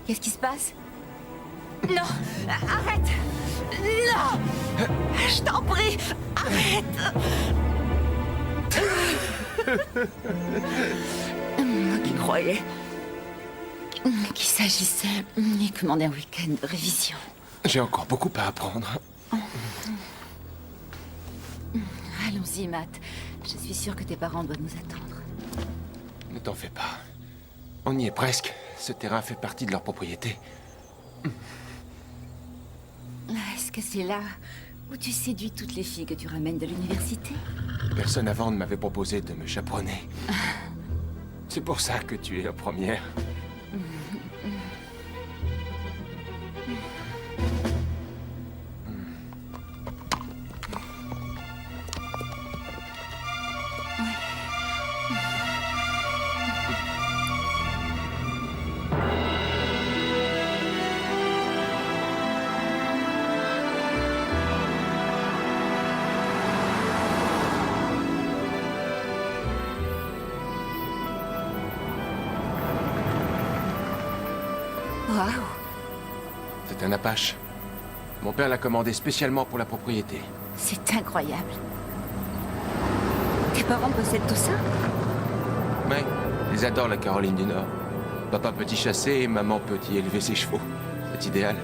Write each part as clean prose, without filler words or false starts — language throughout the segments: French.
Qu'est-ce qui se passe? Non! Arrête! Non! Je t'en prie! Arrête! Moi qui croyais qu'il s'agissait uniquement d'un week-end de révision. J'ai encore beaucoup à apprendre. Allons-y, Matt. Je suis sûre que tes parents doivent nous attendre. Ne t'en fais pas. On y est presque. Ce terrain fait partie de leur propriété. Est-ce que c'est là où tu séduis toutes les filles que tu ramènes de l'université? Personne avant ne m'avait proposé de me chaperonner. C'est pour ça que tu es la première. Waouh! C'est un Apache. Mon père l'a commandé spécialement pour la propriété. C'est incroyable. Tes parents possèdent tout ça? Ouais, ils adorent la Caroline du Nord. Papa peut y chasser et maman peut y élever ses chevaux. C'est idéal.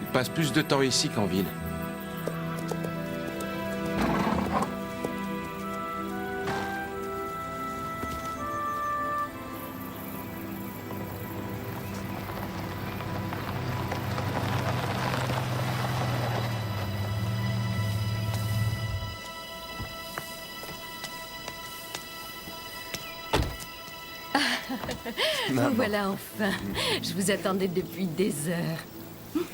Ils passent plus de temps ici qu'en ville. Vous voilà enfin. Je vous attendais depuis des heures.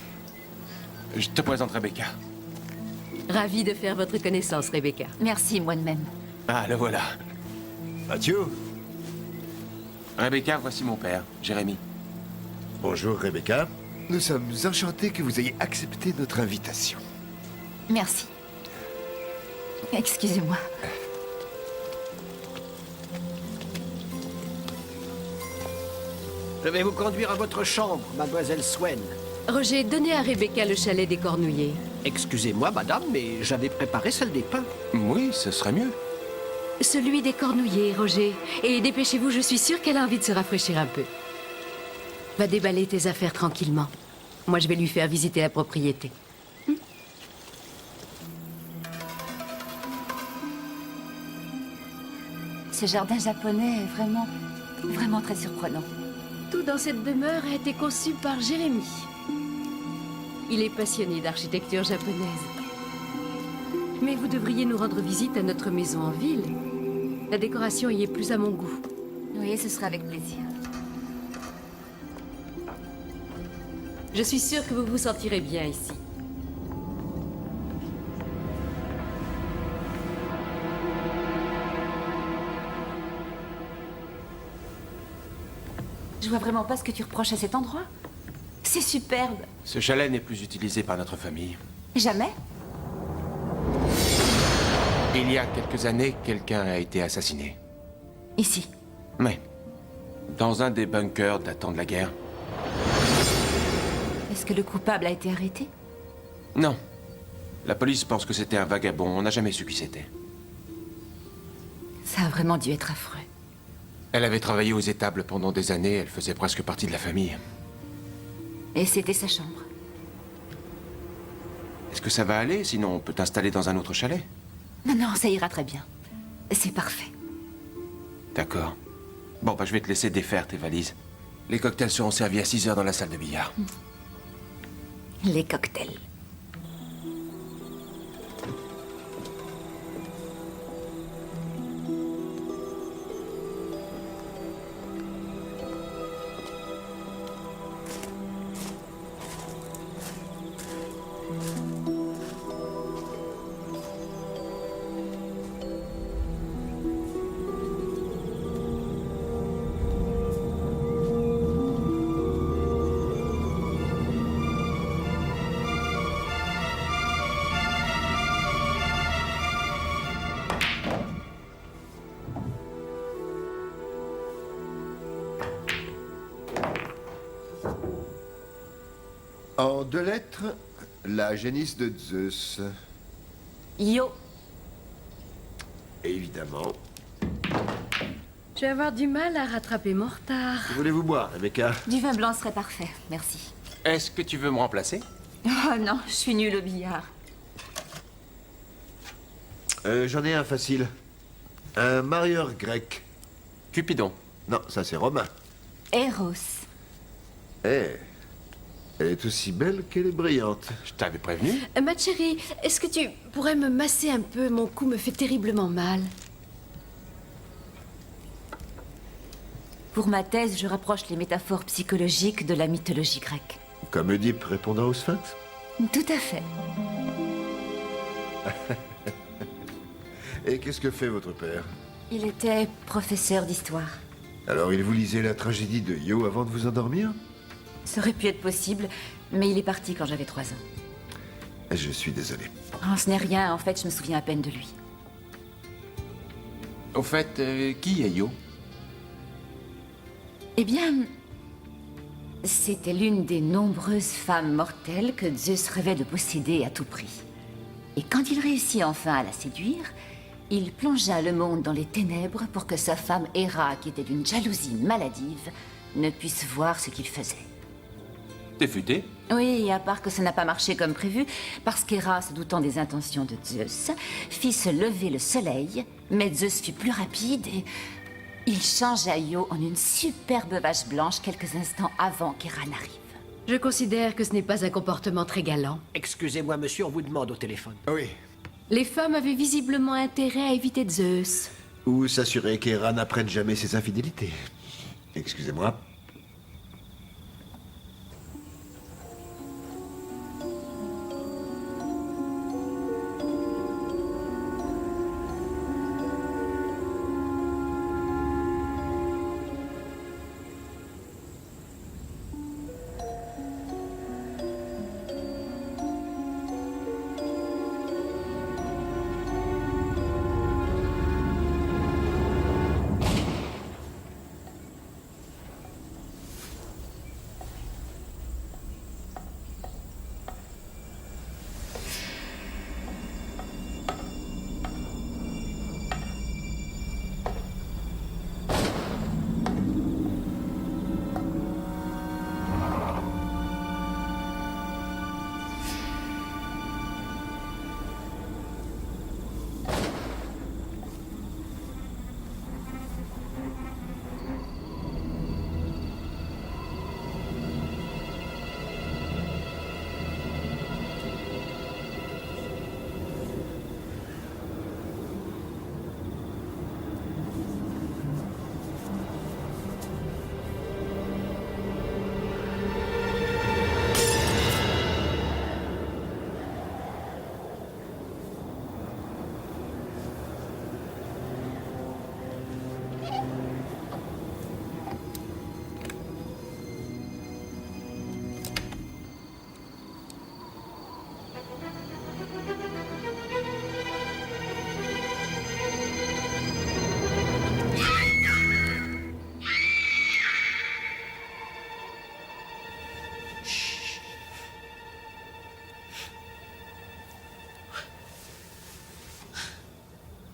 Je te présente Rebecca. Ravie de faire votre connaissance, Rebecca. Merci, moi de même. Ah, le voilà. Mathieu. Rebecca, voici mon père, Jérémy. Bonjour Rebecca. Nous sommes enchantés que vous ayez accepté notre invitation. Merci. Excusez-moi. Je vais vous conduire à votre chambre, mademoiselle Swen. Roger, donnez à Rebecca le chalet des Cornouillers. Excusez-moi, madame, mais j'avais préparé celle des pins. Oui, ce serait mieux. Celui des Cornouillers, Roger. Et dépêchez-vous, je suis sûre qu'elle a envie de se rafraîchir un peu. Va déballer tes affaires tranquillement. Moi, je vais lui faire visiter la propriété. Ce jardin japonais est vraiment très surprenant. Tout dans cette demeure a été conçu par Jérémy. Il est passionné d'architecture japonaise. Mais vous devriez nous rendre visite à notre maison en ville. La décoration y est plus à mon goût. Oui, ce sera avec plaisir. Je suis sûre que vous vous sentirez bien ici. Je vois vraiment pas ce que tu reproches à cet endroit. C'est superbe. Ce chalet n'est plus utilisé par notre famille. Jamais? Il y a quelques années, quelqu'un a été assassiné. Ici. Mais dans un des bunkers datant de la guerre. Est-ce que le coupable a été arrêté? Non. La police pense que c'était un vagabond. On n'a jamais su qui c'était. Ça a vraiment dû être affreux. Elle avait travaillé aux étables pendant des années. Elle faisait presque partie de la famille. Et c'était sa chambre. Est-ce que ça va aller? Sinon, on peut t'installer dans un autre chalet. Non, non, ça ira très bien. C'est parfait. D'accord. Bon, bah, je vais te laisser défaire tes valises. Les cocktails seront servis à 6 heures dans la salle de billard. Les cocktails. En 2 lettres, la génisse de Zeus. Io. Évidemment. Je vais avoir du mal à rattraper mon retard. Que voulez-vous boire, Rebecca? Du vin blanc serait parfait, merci. Est-ce que tu veux me remplacer? Oh non, je suis nulle au billard. J'en ai un facile. Un marieur grec. Cupidon. Non, ça c'est romain. Eros. Eh, elle est aussi belle qu'elle est brillante. Je t'avais prévenu. Ma chérie, est-ce que tu pourrais me masser un peu? Mon cou me fait terriblement mal. Pour ma thèse, je rapproche les métaphores psychologiques de la mythologie grecque. Comme Oedipe répondant au Sphinx. Tout à fait. Et qu'est-ce que fait votre père? Il était professeur d'histoire. Alors il vous lisait la tragédie de Io avant de vous endormir? Ça aurait pu être possible, mais il est parti quand j'avais 3 ans. Je suis désolé. Oh, ce n'est rien, en fait, je me souviens à peine de lui. Au fait, qui est Io? Eh bien, c'était l'une des nombreuses femmes mortelles que Zeus rêvait de posséder à tout prix. Et quand il réussit enfin à la séduire, il plongea le monde dans les ténèbres pour que sa femme Héra, qui était d'une jalousie maladive, ne puisse voir ce qu'il faisait. T'es futé? Oui, à part que ça n'a pas marché comme prévu, parce qu'Héra, se doutant des intentions de Zeus, fit se lever le soleil, mais Zeus fut plus rapide et il changea Io en une superbe vache blanche quelques instants avant qu'Héra n'arrive. Je considère que ce n'est pas un comportement très galant. Excusez-moi, monsieur, on vous demande au téléphone. Oui. Les femmes avaient visiblement intérêt à éviter Zeus. Ou s'assurer qu'Héra n'apprenne jamais ses infidélités. Excusez-moi.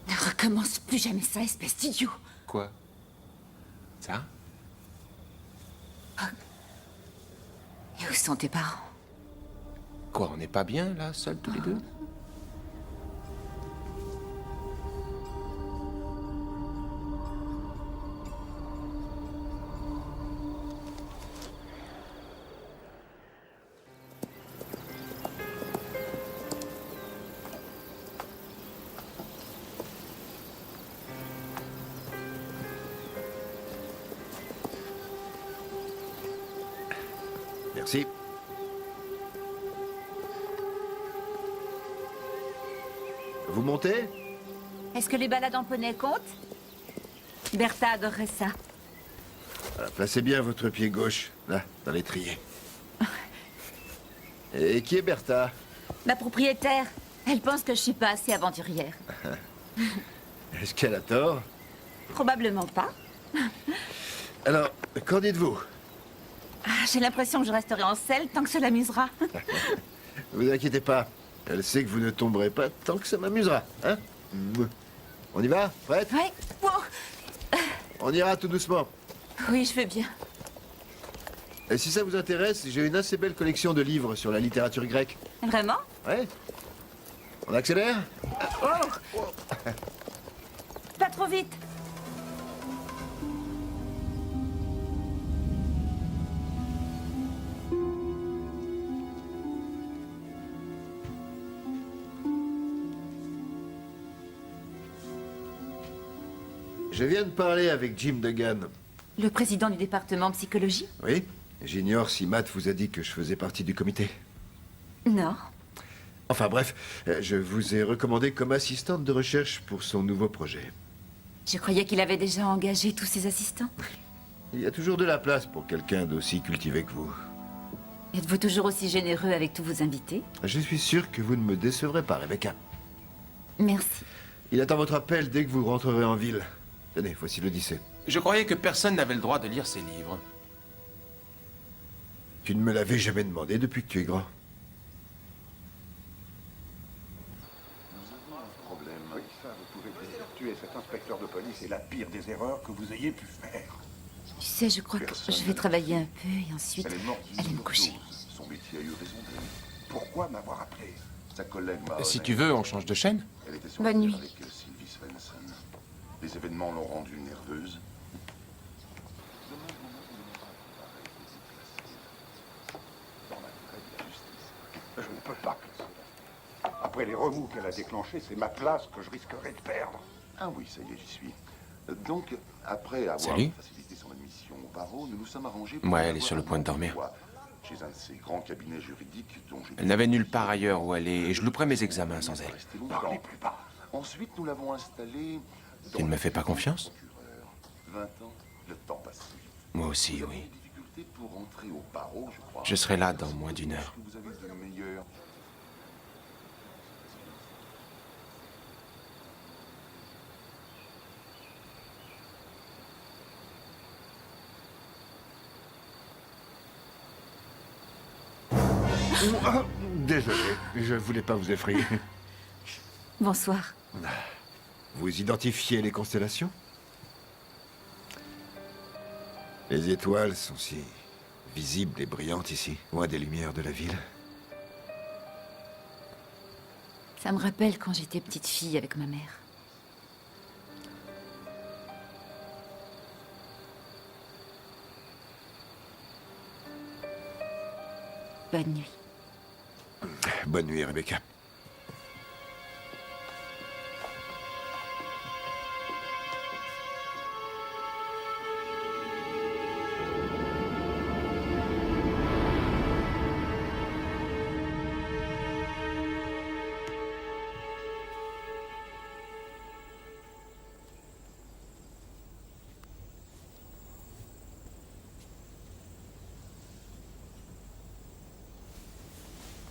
Ne recommence plus jamais ça, espèce d'idiot. Quoi? Ça? Et où sont tes parents? Quoi, on n'est pas bien, là, seuls tous les deux? Merci. Vous montez? Est-ce que les balades en poney comptent? Bertha adorerait ça. Voilà, placez bien votre pied gauche, là, dans l'étrier. Et qui est Bertha? Ma propriétaire, elle pense que je suis pas assez aventurière. Est-ce qu'elle a tort? Probablement pas. Alors, qu'en dites-vous? J'ai l'impression que je resterai en selle tant que ça l'amusera. Vous inquiétez pas. Elle sait que vous ne tomberez pas tant que ça m'amusera, hein? On y va? Prête? Ouais. Wow. On ira tout doucement. Oui, je veux bien. Et si ça vous intéresse, j'ai une assez belle collection de livres sur la littérature grecque. Vraiment? Ouais? On accélère? Oh. Pas trop vite. Je viens de parler avec Jim Duggan. Le président du département psychologie? Oui? J'ignore si Matt vous a dit que je faisais partie du comité. Non. Enfin bref, je vous ai recommandé comme assistante de recherche pour son nouveau projet. Je croyais qu'il avait déjà engagé tous ses assistants. Il y a toujours de la place pour quelqu'un d'aussi cultivé que vous. Êtes-vous toujours aussi généreux avec tous vos invités? Je suis sûr que vous ne me décevrez pas, Rebecca. Merci. Il attend votre appel dès que vous rentrerez en ville. Tenez, voici l'Odyssée. Je croyais que personne n'avait le droit de lire ces livres. Tu ne me l'avais jamais demandé depuis que tu es grand. Problème. Oui, ça, vous pouvez le dire. Tuer cet inspecteur de police est la pire des erreurs que vous ayez pu faire. Tu sais, je crois que je vais travailler un peu et ensuite Elle est morte aller me coucher. Son métier a eu raison d'elle. Pourquoi m'avoir appelé? Sa collègue m'a... Si tu veux, on change de chaîne. Elle était Bonne nuit. avec Sylvie Svensson. Les événements l'ont rendue nerveuse. Je ne peux pas classer. Après les remous qu'elle a déclenchés, c'est ma place que je risquerais de perdre. Ah oui, ça y est, j'y suis. Donc, après avoir Salut. facilité son admission au barreau, nous nous sommes arrangés Ouais, elle est avoir sur le point de dormir. chez un de ces grands cabinets juridiques dont j'ai... Elle n'avait nulle part ailleurs où aller et je louperais mes examens sans elle. Parlez plus bas. Ensuite, nous l'avons installée... Tu ne me fais pas confiance? 20 ans, le temps passe. Moi aussi, Vous avez oui. des difficultés pour entrer au barreau, je crois. Je serai là dans moins d'une heure. Est-ce que vous avez de meilleurs... Désolé, je voulais pas vous effrayer. Bonsoir. Vous identifiez les constellations? Les étoiles sont si visibles et brillantes ici, loin des lumières de la ville. Ça me rappelle quand j'étais petite fille avec ma mère. Bonne nuit. Bonne nuit, Rebecca.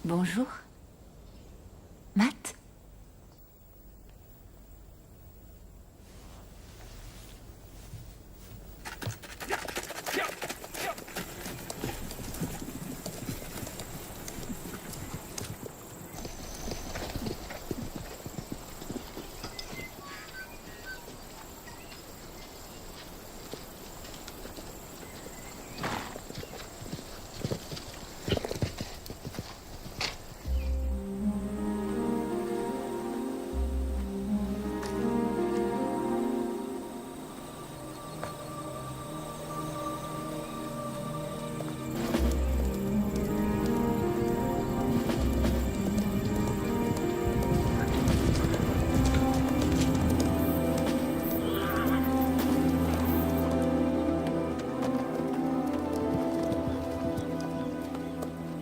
Bonjour. Matt?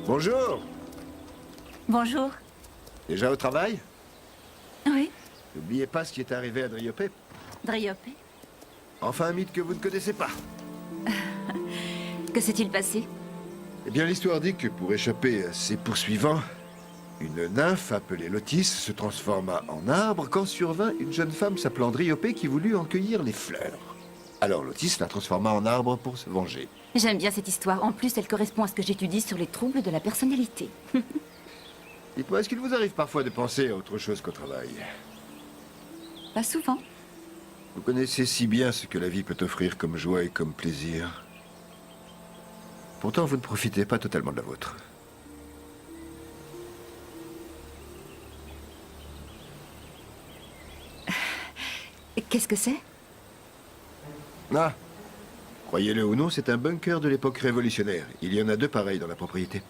Bonjour. Bonjour. Déjà au travail? Oui, N'oubliez pas ce qui est arrivé à Driope. Driope. Enfin un mythe que vous ne connaissez pas. Que s'est-il passé? Eh bien, l'histoire dit que pour échapper à ses poursuivants, une nymphe appelée Lotis se transforma en arbre quand survint une jeune femme s'appelant Driope qui voulut en cueillir les fleurs. Alors Lotis la transforma en arbre pour se venger. J'aime bien cette histoire. En plus, elle correspond à ce que j'étudie sur les troubles de la personnalité. Dites-moi, est-ce qu'il vous arrive parfois de penser à autre chose qu'au travail? Pas souvent. Vous connaissez si bien ce que la vie peut offrir comme joie et comme plaisir. Pourtant, vous ne profitez pas totalement de la vôtre. Qu'est-ce que c'est? Ah, croyez-le ou non, c'est un bunker de l'époque révolutionnaire. Il y en a 2 pareils dans la propriété.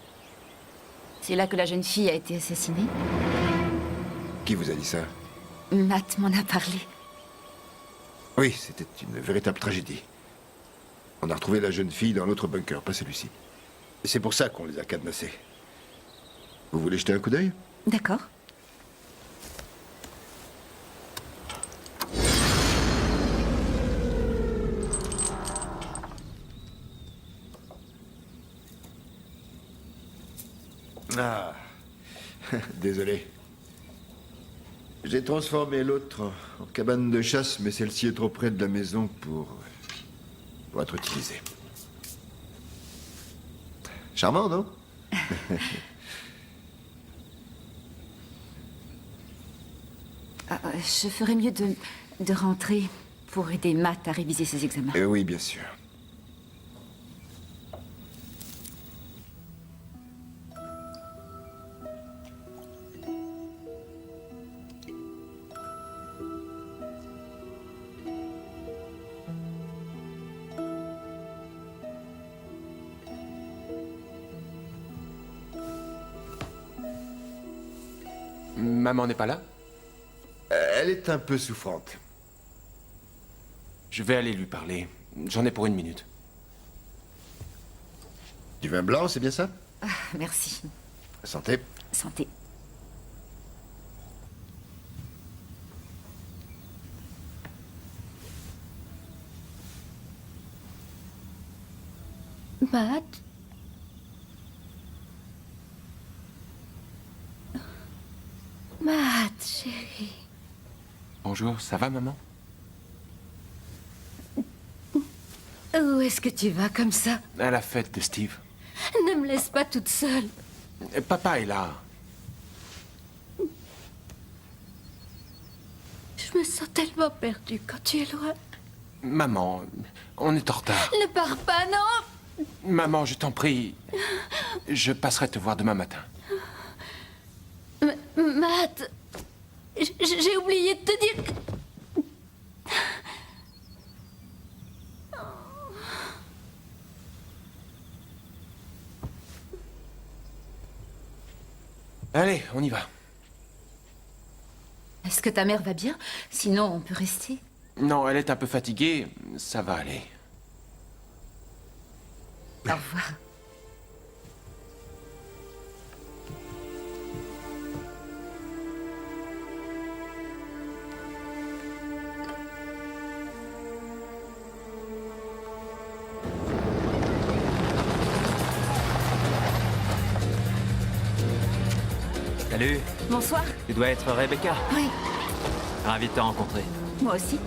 C'est là que la jeune fille a été assassinée? Qui vous a dit ça? Matt m'en a parlé. Oui, c'était une véritable tragédie. On a retrouvé la jeune fille dans l'autre bunker, pas celui-ci. Et c'est pour ça qu'on les a cadenassés. Vous voulez jeter un coup d'œil? D'accord. Ah, désolé. J'ai transformé l'autre en cabane de chasse, mais celle-ci est trop près de la maison pour être utilisée. Charmant, non? Je ferais mieux de rentrer pour aider Matt à réviser ses examens. Oui, bien sûr. Maman n'est pas là? Elle est un peu souffrante. Je vais aller lui parler. J'en ai pour 1 minute. Du vin blanc, c'est bien ça? Ah, merci. Santé. Santé. Matt? Matt, chérie. Bonjour, ça va, maman? Où est-ce que tu vas comme ça? À la fête de Steve. Ne me laisse pas toute seule. Papa est là. Je me sens tellement perdue quand tu es loin. Maman, on est en retard. Ne pars pas, non! Maman, je t'en prie. Je passerai te voir demain matin. Matt, j'ai oublié de te dire que... Allez, on y va. Est-ce que ta mère va bien? Sinon, on peut rester. Non, elle est un peu fatiguée. Ça va aller. Au revoir. Salut, Bonsoir. tu dois être Rebecca. Oui, Ravi de te rencontrer. moi aussi.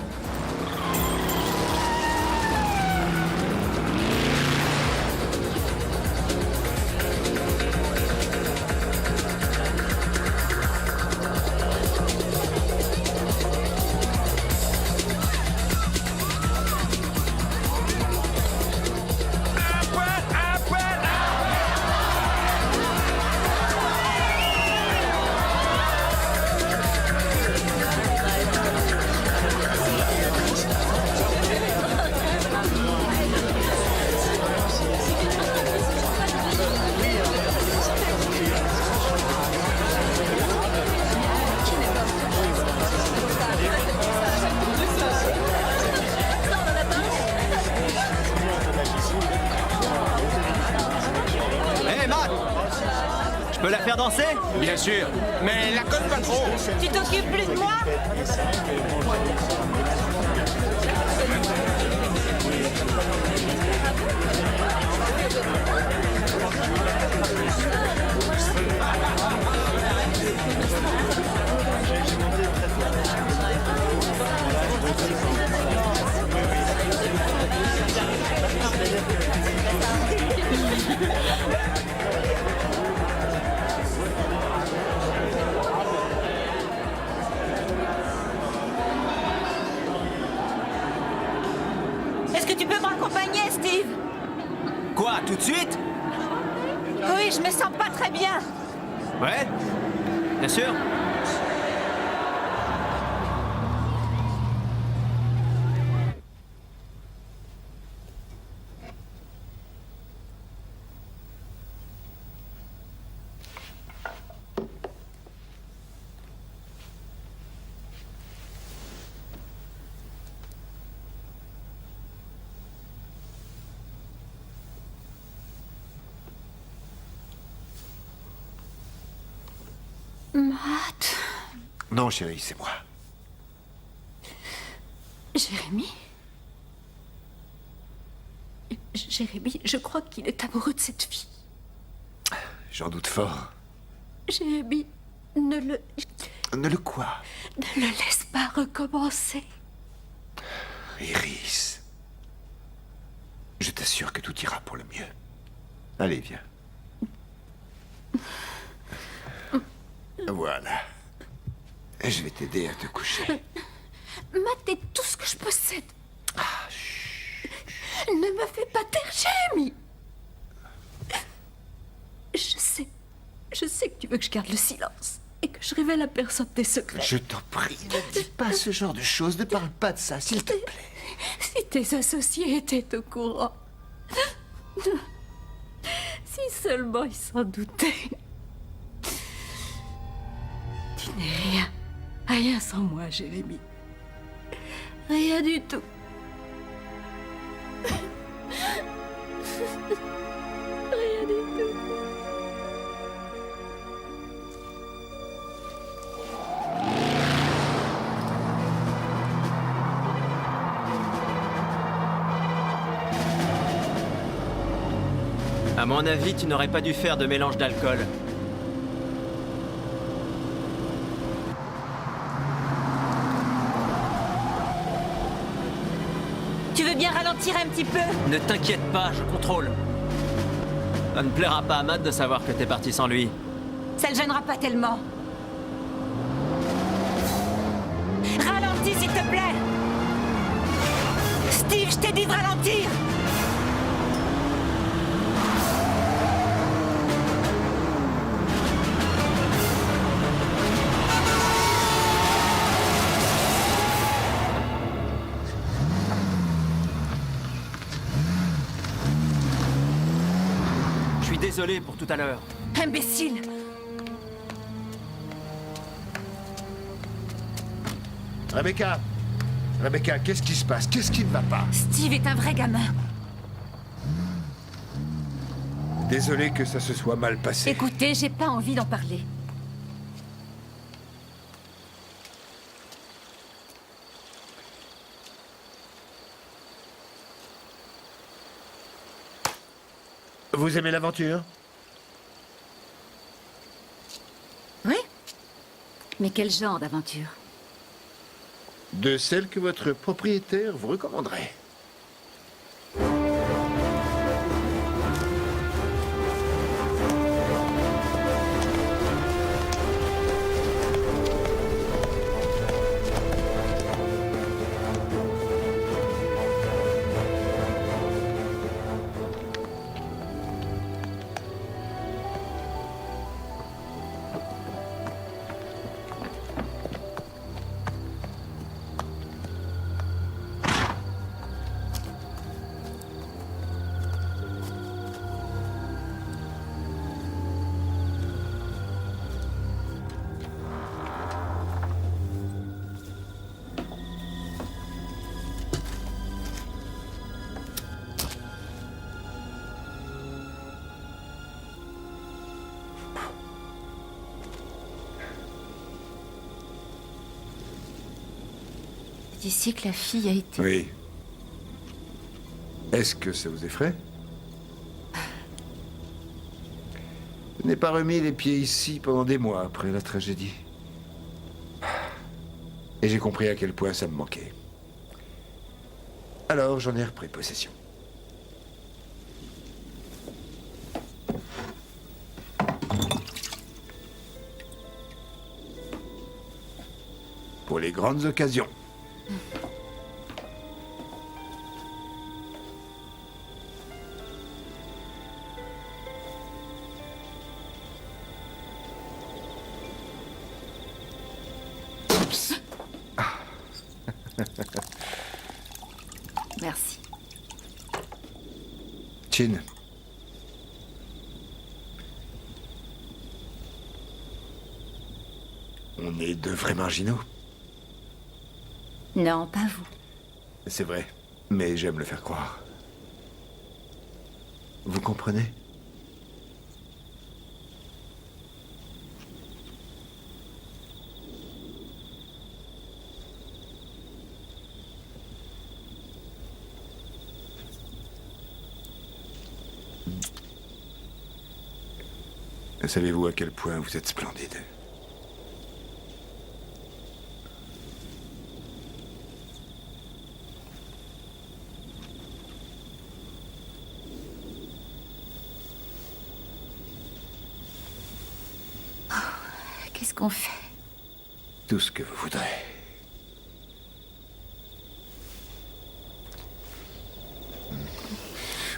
Hé, Matt! Je peux la faire danser? Bien sûr, mais la colle pas trop. Tu t'occupes plus de moi? Steve! Quoi, tout de suite? Oui, je me sens pas très bien. Ouais? Bien sûr? Matt... Non, chérie, c'est moi. Jérémy? Jérémy, je crois qu'il est amoureux de cette fille. J'en doute fort. Jérémy, ne Ne le quoi? le laisse pas recommencer. Iris. Je t'assure que tout ira pour le mieux. Allez, viens. Voilà. Je vais t'aider à te coucher. Matt est tout ce que je possède. Ne me fais pas taire, Jérémy. Je sais que tu veux que je garde le silence et que je révèle à personne tes secrets. Je t'en prie, ne dis pas ce genre de choses. Ne parle pas de ça, s'il te plaît. Si tes associés étaient au courant. Si seulement ils s'en doutaient. Tu n'es rien. Rien sans moi, Jérémy. Rien du tout. Rien du tout. À mon avis, tu n'aurais pas dû faire de mélange d'alcool. Tu veux bien ralentir un petit peu? Ne t'inquiète pas, je contrôle. Ça ne plaira pas à Matt de savoir que t'es parti sans lui. Ça le gênera pas tellement. Ralentis, s'il te plaît! Steve, je t'ai dit de ralentir! Je suis désolé pour tout à l'heure. Imbécile! Rebecca! Rebecca, qu'est-ce qui se passe? Qu'est-ce qui ne va pas? Steve est un vrai gamin. Désolé que ça se soit mal passé. Écoutez, j'ai pas envie d'en parler. Vous aimez l'aventure? Oui? Mais quel genre d'aventure? De celle que votre propriétaire vous recommanderait. C'est ici que la fille a été... Oui. Est-ce que ça vous effraie? Je n'ai pas remis les pieds ici pendant des mois après la tragédie. Et j'ai compris à quel point ça me manquait. Alors j'en ai repris possession. Pour les grandes occasions. Chin. On est deux vrais marginaux. Non, pas vous. C'est vrai, mais j'aime le faire croire. Vous comprenez? Savez-vous à quel point vous êtes splendide? Qu'est-ce qu'on fait? Tout ce que vous voudrez.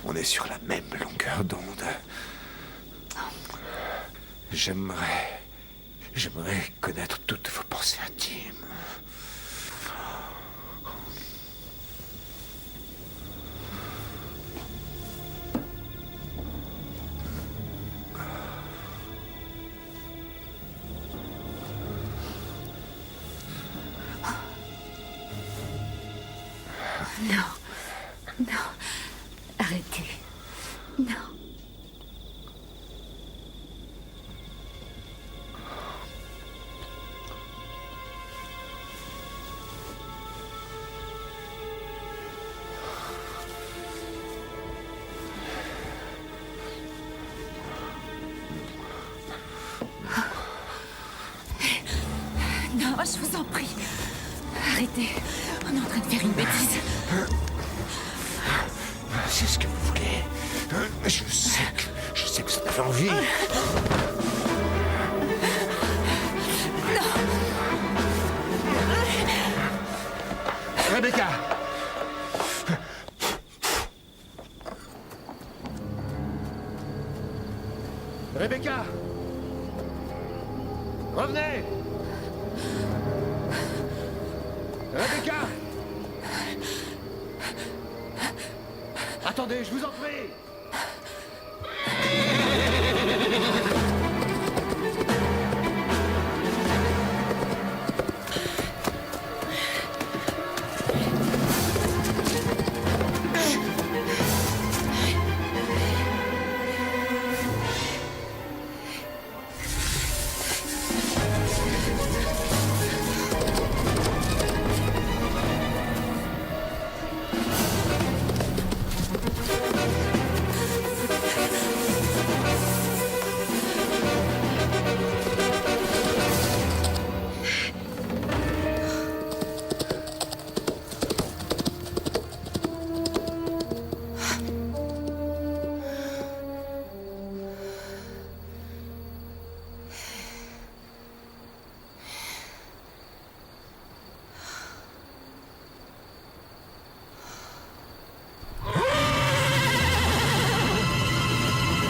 On est sur la même longueur d'onde. J'aimerais connaître toutes vos pensées intimes. Non. Non. Arrêtez. Non. Non, je vous en prie. Arrêtez. On est en train de faire une bêtise. C'est ce que vous voulez. Je sais que vous en avez envie. Rebecca! Rebecca! Revenez! Rebecca! Attendez, je vous en prie!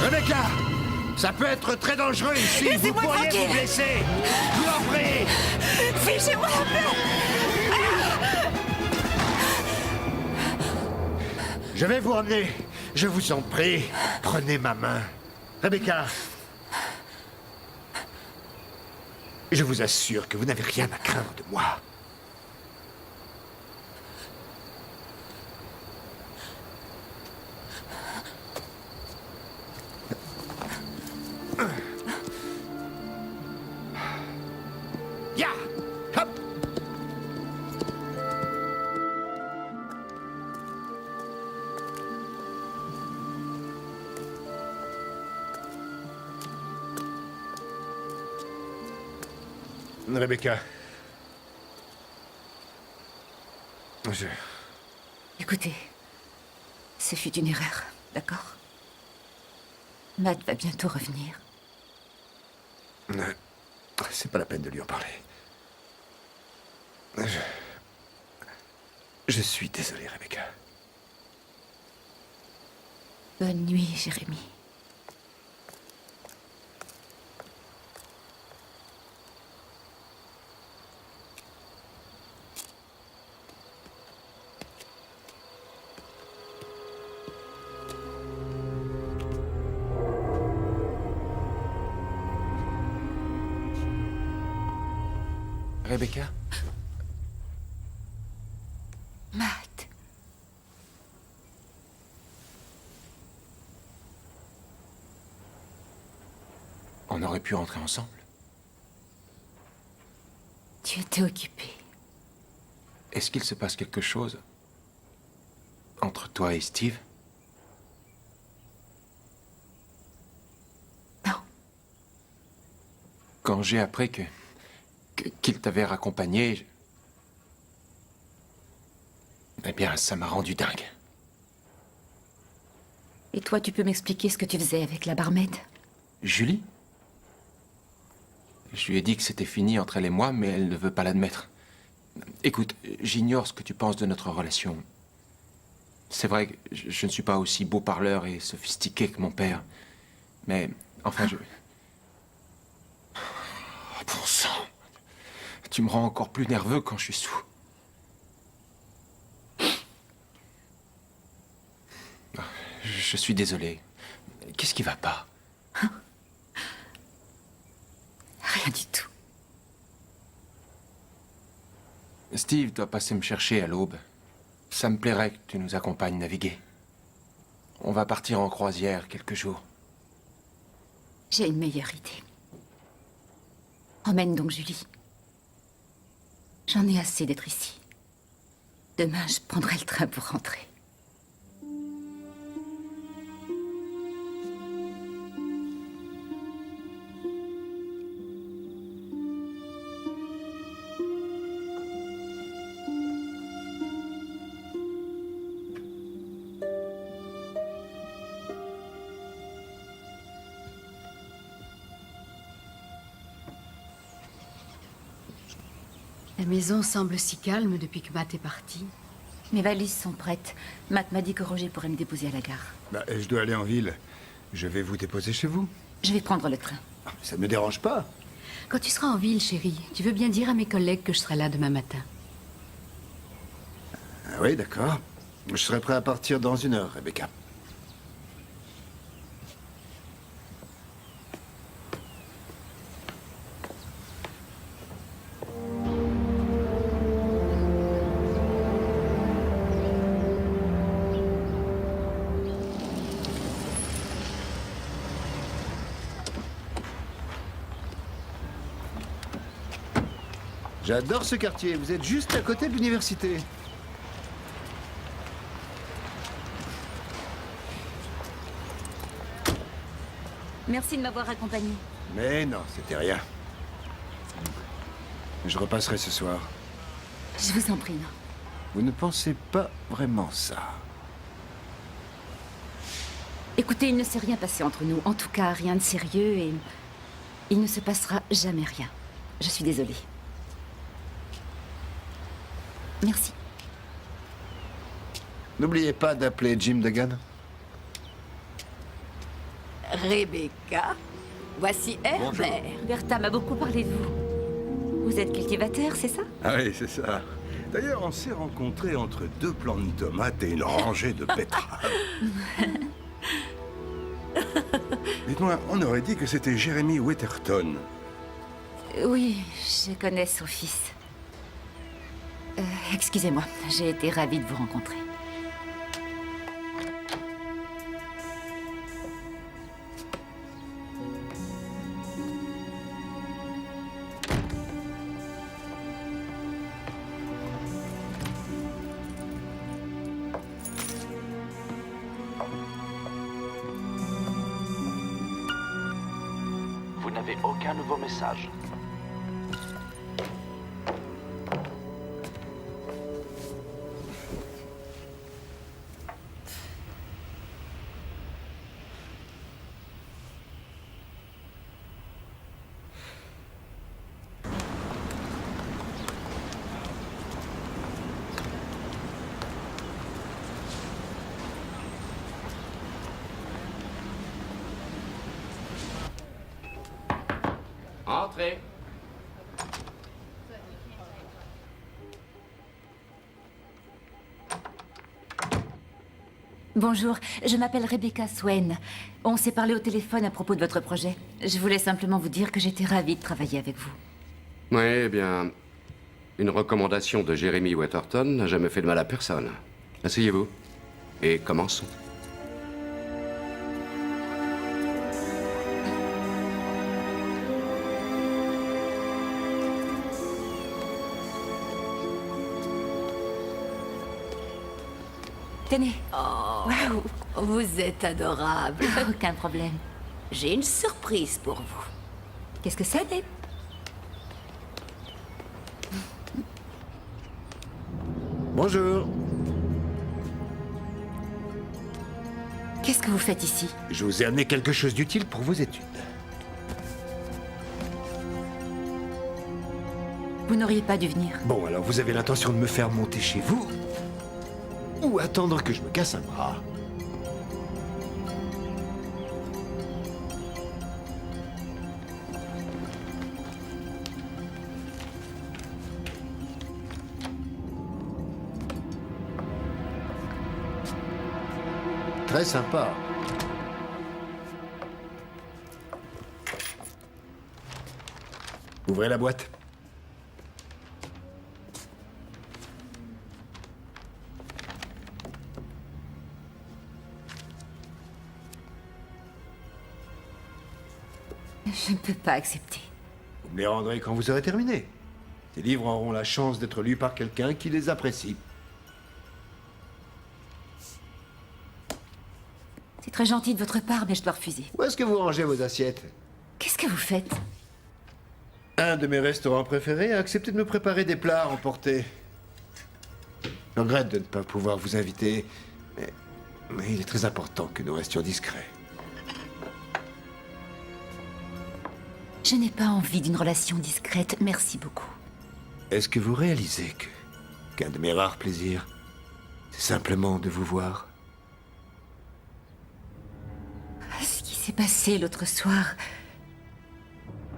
Rebecca! Ça peut être très dangereux ici. Vous pourriez vous blesser. Je vous en prie. Fichez-moi la paix! Je vais vous emmener. Je vous en prie. Prenez ma main. Rebecca. Je vous assure que vous n'avez rien à craindre de moi. Ya! Hop! Rebecca. Écoutez, ce fut une erreur, d'accord? Matt va bientôt revenir. C'est pas la peine de lui en parler. Je suis désolé, Rebecca. Bonne nuit, Jérémy. Rebecca? Matt. On aurait pu rentrer ensemble. Tu étais occupé. Est-ce qu'il se passe quelque chose entre toi et Steve? Non. Quand j'ai appris qu'il t'avait raccompagné, eh bien, ça m'a rendu dingue. Et toi, tu peux m'expliquer ce que tu faisais avec la barmaid? Julie? Je lui ai dit que c'était fini entre elle et moi, mais elle ne veut pas l'admettre. Écoute, j'ignore ce que tu penses de notre relation. C'est vrai que je ne suis pas aussi beau parleur et sophistiqué que mon père. Mais, enfin, Oh, bon sang! Tu me rends encore plus nerveux quand je suis sous. Je suis désolé. Qu'est-ce qui va pas? Rien du tout. Steve doit passer me chercher à l'aube. Ça me plairait que tu nous accompagnes naviguer. On va partir en croisière quelques jours. J'ai une meilleure idée. Emmène donc Julie. J'en ai assez d'être ici. Demain, je prendrai le train pour rentrer. La maison semble si calme depuis que Matt est parti. Mes valises sont prêtes. Matt m'a dit que Roger pourrait me déposer à la gare. Bah, je dois aller en ville. Je vais vous déposer chez vous. Je vais prendre le train. Ah, ça ne me dérange pas. Quand tu seras en ville, chérie, tu veux bien dire à mes collègues que je serai là demain matin. Ah oui, d'accord. Je serai prêt à partir dans 1 heure, Rebecca. J'adore ce quartier. Vous êtes juste à côté de l'université. Merci de m'avoir accompagné. Mais non, c'était rien. Je repasserai ce soir. Je vous en prie, non. Vous ne pensez pas vraiment ça. Écoutez, il ne s'est rien passé entre nous. En tout cas, rien de sérieux et... il ne se passera jamais rien. Je suis désolée. Merci. N'oubliez pas d'appeler Jim Duggan. Rebecca, voici Herbert. Bertha m'a beaucoup parlé de vous. Vous êtes cultivateur, c'est ça? Ah oui, c'est ça. D'ailleurs, on s'est rencontrés entre 2 plants de tomates et une rangée de betteraves. Dites-moi, on aurait dit que c'était Jeremy Wetherton. Oui, je connais son fils. Excusez-moi, j'ai été ravie de vous rencontrer. Vous n'avez aucun nouveau message. Entrez. Bonjour, je m'appelle Rebecca Swain. On s'est parlé au téléphone à propos de votre projet. Je voulais simplement vous dire que j'étais ravie de travailler avec vous. Oui, eh bien, Une recommandation de Jeremy Waterton n'a jamais fait de mal à personne. Asseyez-vous. Et commençons. Tenez. Waouh, vous êtes adorable. Aucun problème. J'ai une surprise pour vous. Qu'est-ce que c'est, Deb? Bonjour. Qu'est-ce que vous faites ici? Je vous ai amené quelque chose d'utile pour vos études. Vous n'auriez pas dû venir. Bon, alors vous avez l'intention de me faire monter chez vous? Ou attendre que je me casse un bras? Très sympa. Ouvrez la boîte. Je ne peux pas accepter. Vous me les rendrez quand vous aurez terminé. Ces livres auront la chance d'être lus par quelqu'un qui les apprécie. C'est très gentil de votre part, mais je dois refuser. Où est-ce que vous rangez vos assiettes? Qu'est-ce que vous faites? Un de mes restaurants préférés a accepté de me préparer des plats à emporter. Je regrette de ne pas pouvoir vous inviter, mais il est très important que nous restions discrets. Je n'ai pas envie d'une relation discrète, merci beaucoup. Est-ce que vous réalisez qu'un de mes rares plaisirs, c'est simplement de vous voir? Ce qui s'est passé l'autre soir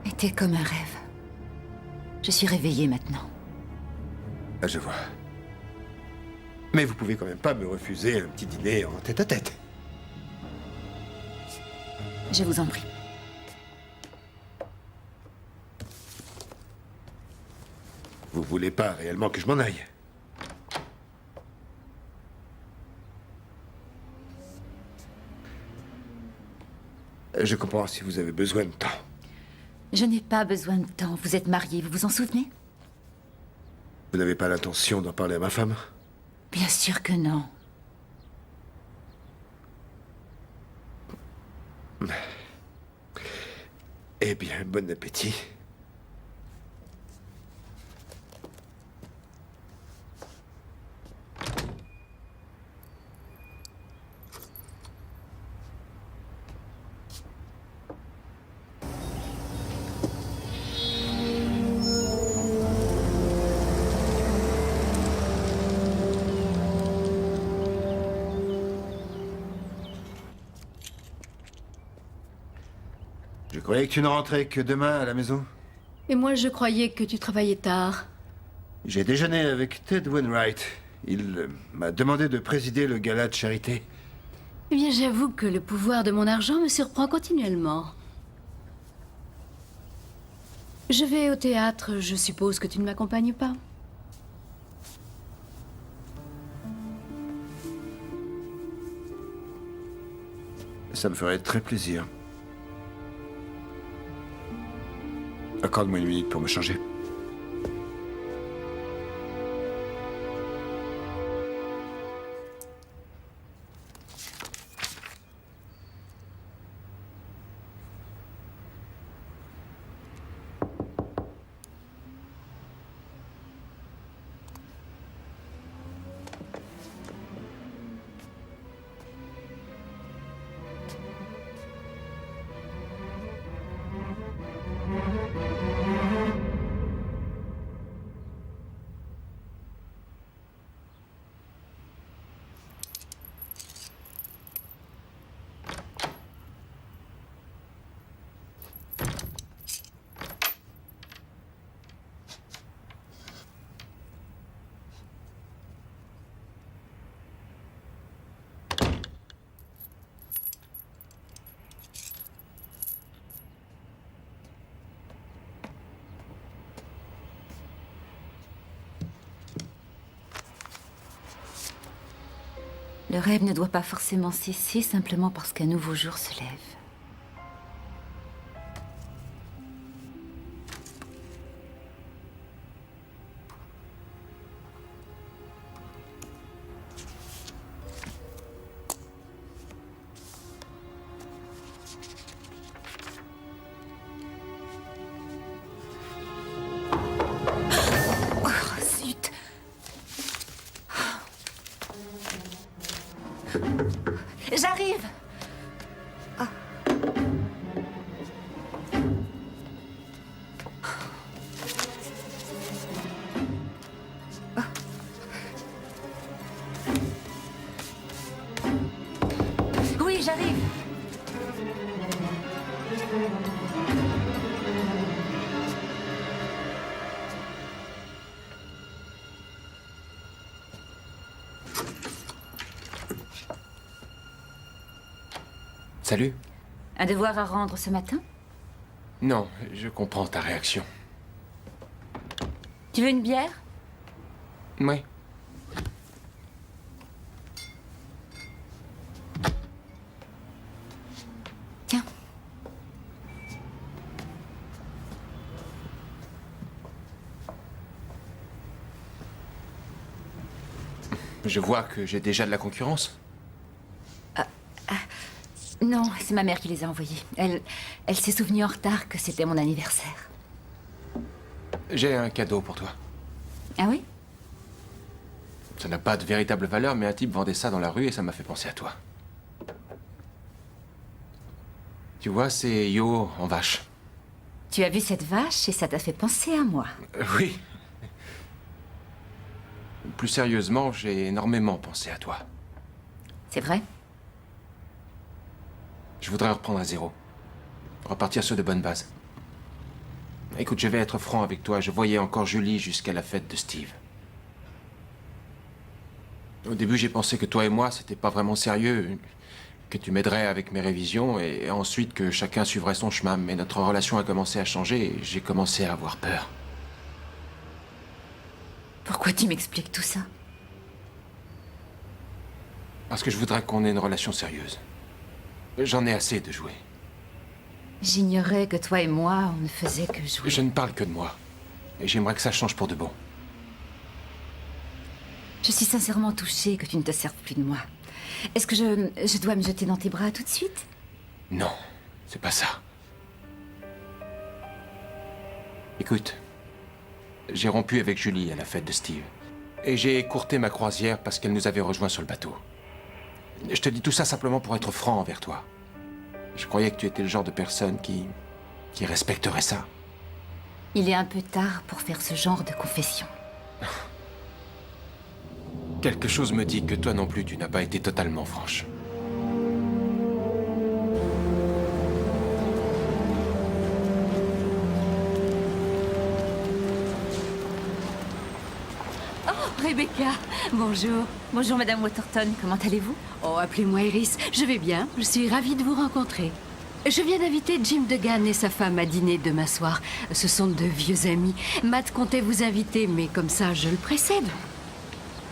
était comme un rêve. Je suis réveillée maintenant. Ah, je vois. Mais vous pouvez quand même pas me refuser un petit dîner en tête-à-tête. Je vous en prie. Vous voulez pas réellement que je m'en aille? Je comprends si vous avez besoin de temps. Je n'ai pas besoin de temps. Vous êtes mariés, vous vous en souvenez? Vous n'avez pas l'intention d'en parler à ma femme? Bien sûr que non. Eh bien, bon appétit. Je croyais que tu ne rentrais que demain à la maison. Et moi, je croyais que tu travaillais tard. J'ai déjeuné avec Ted Wainwright. Il m'a demandé de présider le gala de charité. Eh bien, j'avoue que le pouvoir de mon argent me surprend continuellement. Je vais au théâtre, je suppose que tu ne m'accompagnes pas. Ça me ferait très plaisir. Accorde-moi une minute pour me changer. Le rêve ne doit pas forcément cesser simplement parce qu'un nouveau jour se lève. Oh, zut! J'arrive! Oui, j'arrive. Salut. Un devoir à rendre ce matin? Non, je comprends ta réaction. Tu veux une bière? Oui. Tiens. Je vois que j'ai déjà de la concurrence. Non, c'est ma mère qui les a envoyés. Elle s'est souvenue en retard que c'était mon anniversaire. J'ai un cadeau pour toi. Ah oui? Ça n'a pas de véritable valeur, mais un type vendait ça dans la rue et ça m'a fait penser à toi. Tu vois, c'est Yo en vache. Tu as vu cette vache et ça t'a fait penser à moi. Oui. Plus sérieusement, j'ai énormément pensé à toi. C'est vrai? Je voudrais reprendre à zéro. Repartir sur de bonnes bases. Écoute, je vais être franc avec toi. Je voyais encore Julie jusqu'à la fête de Steve. Au début, j'ai pensé que toi et moi, c'était pas vraiment sérieux. Que tu m'aiderais avec mes révisions et ensuite que chacun suivrait son chemin. Mais notre relation a commencé à changer et j'ai commencé à avoir peur. Pourquoi tu m'expliques tout ça? Parce que je voudrais qu'on ait une relation sérieuse. J'en ai assez de jouer. J'ignorais que toi et moi, on ne faisait que jouer. Je ne parle que de moi. Et j'aimerais que ça change pour de bon. Je suis sincèrement touchée que tu ne te serves plus de moi. Est-ce que je dois me jeter dans tes bras tout de suite? Non, c'est pas ça. Écoute, j'ai rompu avec Julie à la fête de Steve. Et j'ai écourté ma croisière parce qu'elle nous avait rejoints sur le bateau. Je te dis tout ça simplement pour être franc envers toi. Je croyais que tu étais le genre de personne qui respecterait ça. Il est un peu tard pour faire ce genre de confession. Quelque chose me dit que toi non plus, tu n'as pas été totalement franche. Rebecca, bonjour. Bonjour, Madame Waterton. Comment allez-vous? Oh, appelez-moi Iris. Je vais bien. Je suis ravie de vous rencontrer. Je viens d'inviter Jim Degan et sa femme à dîner demain soir. Ce sont de vieux amis. Matt comptait vous inviter, mais comme ça, je le précède.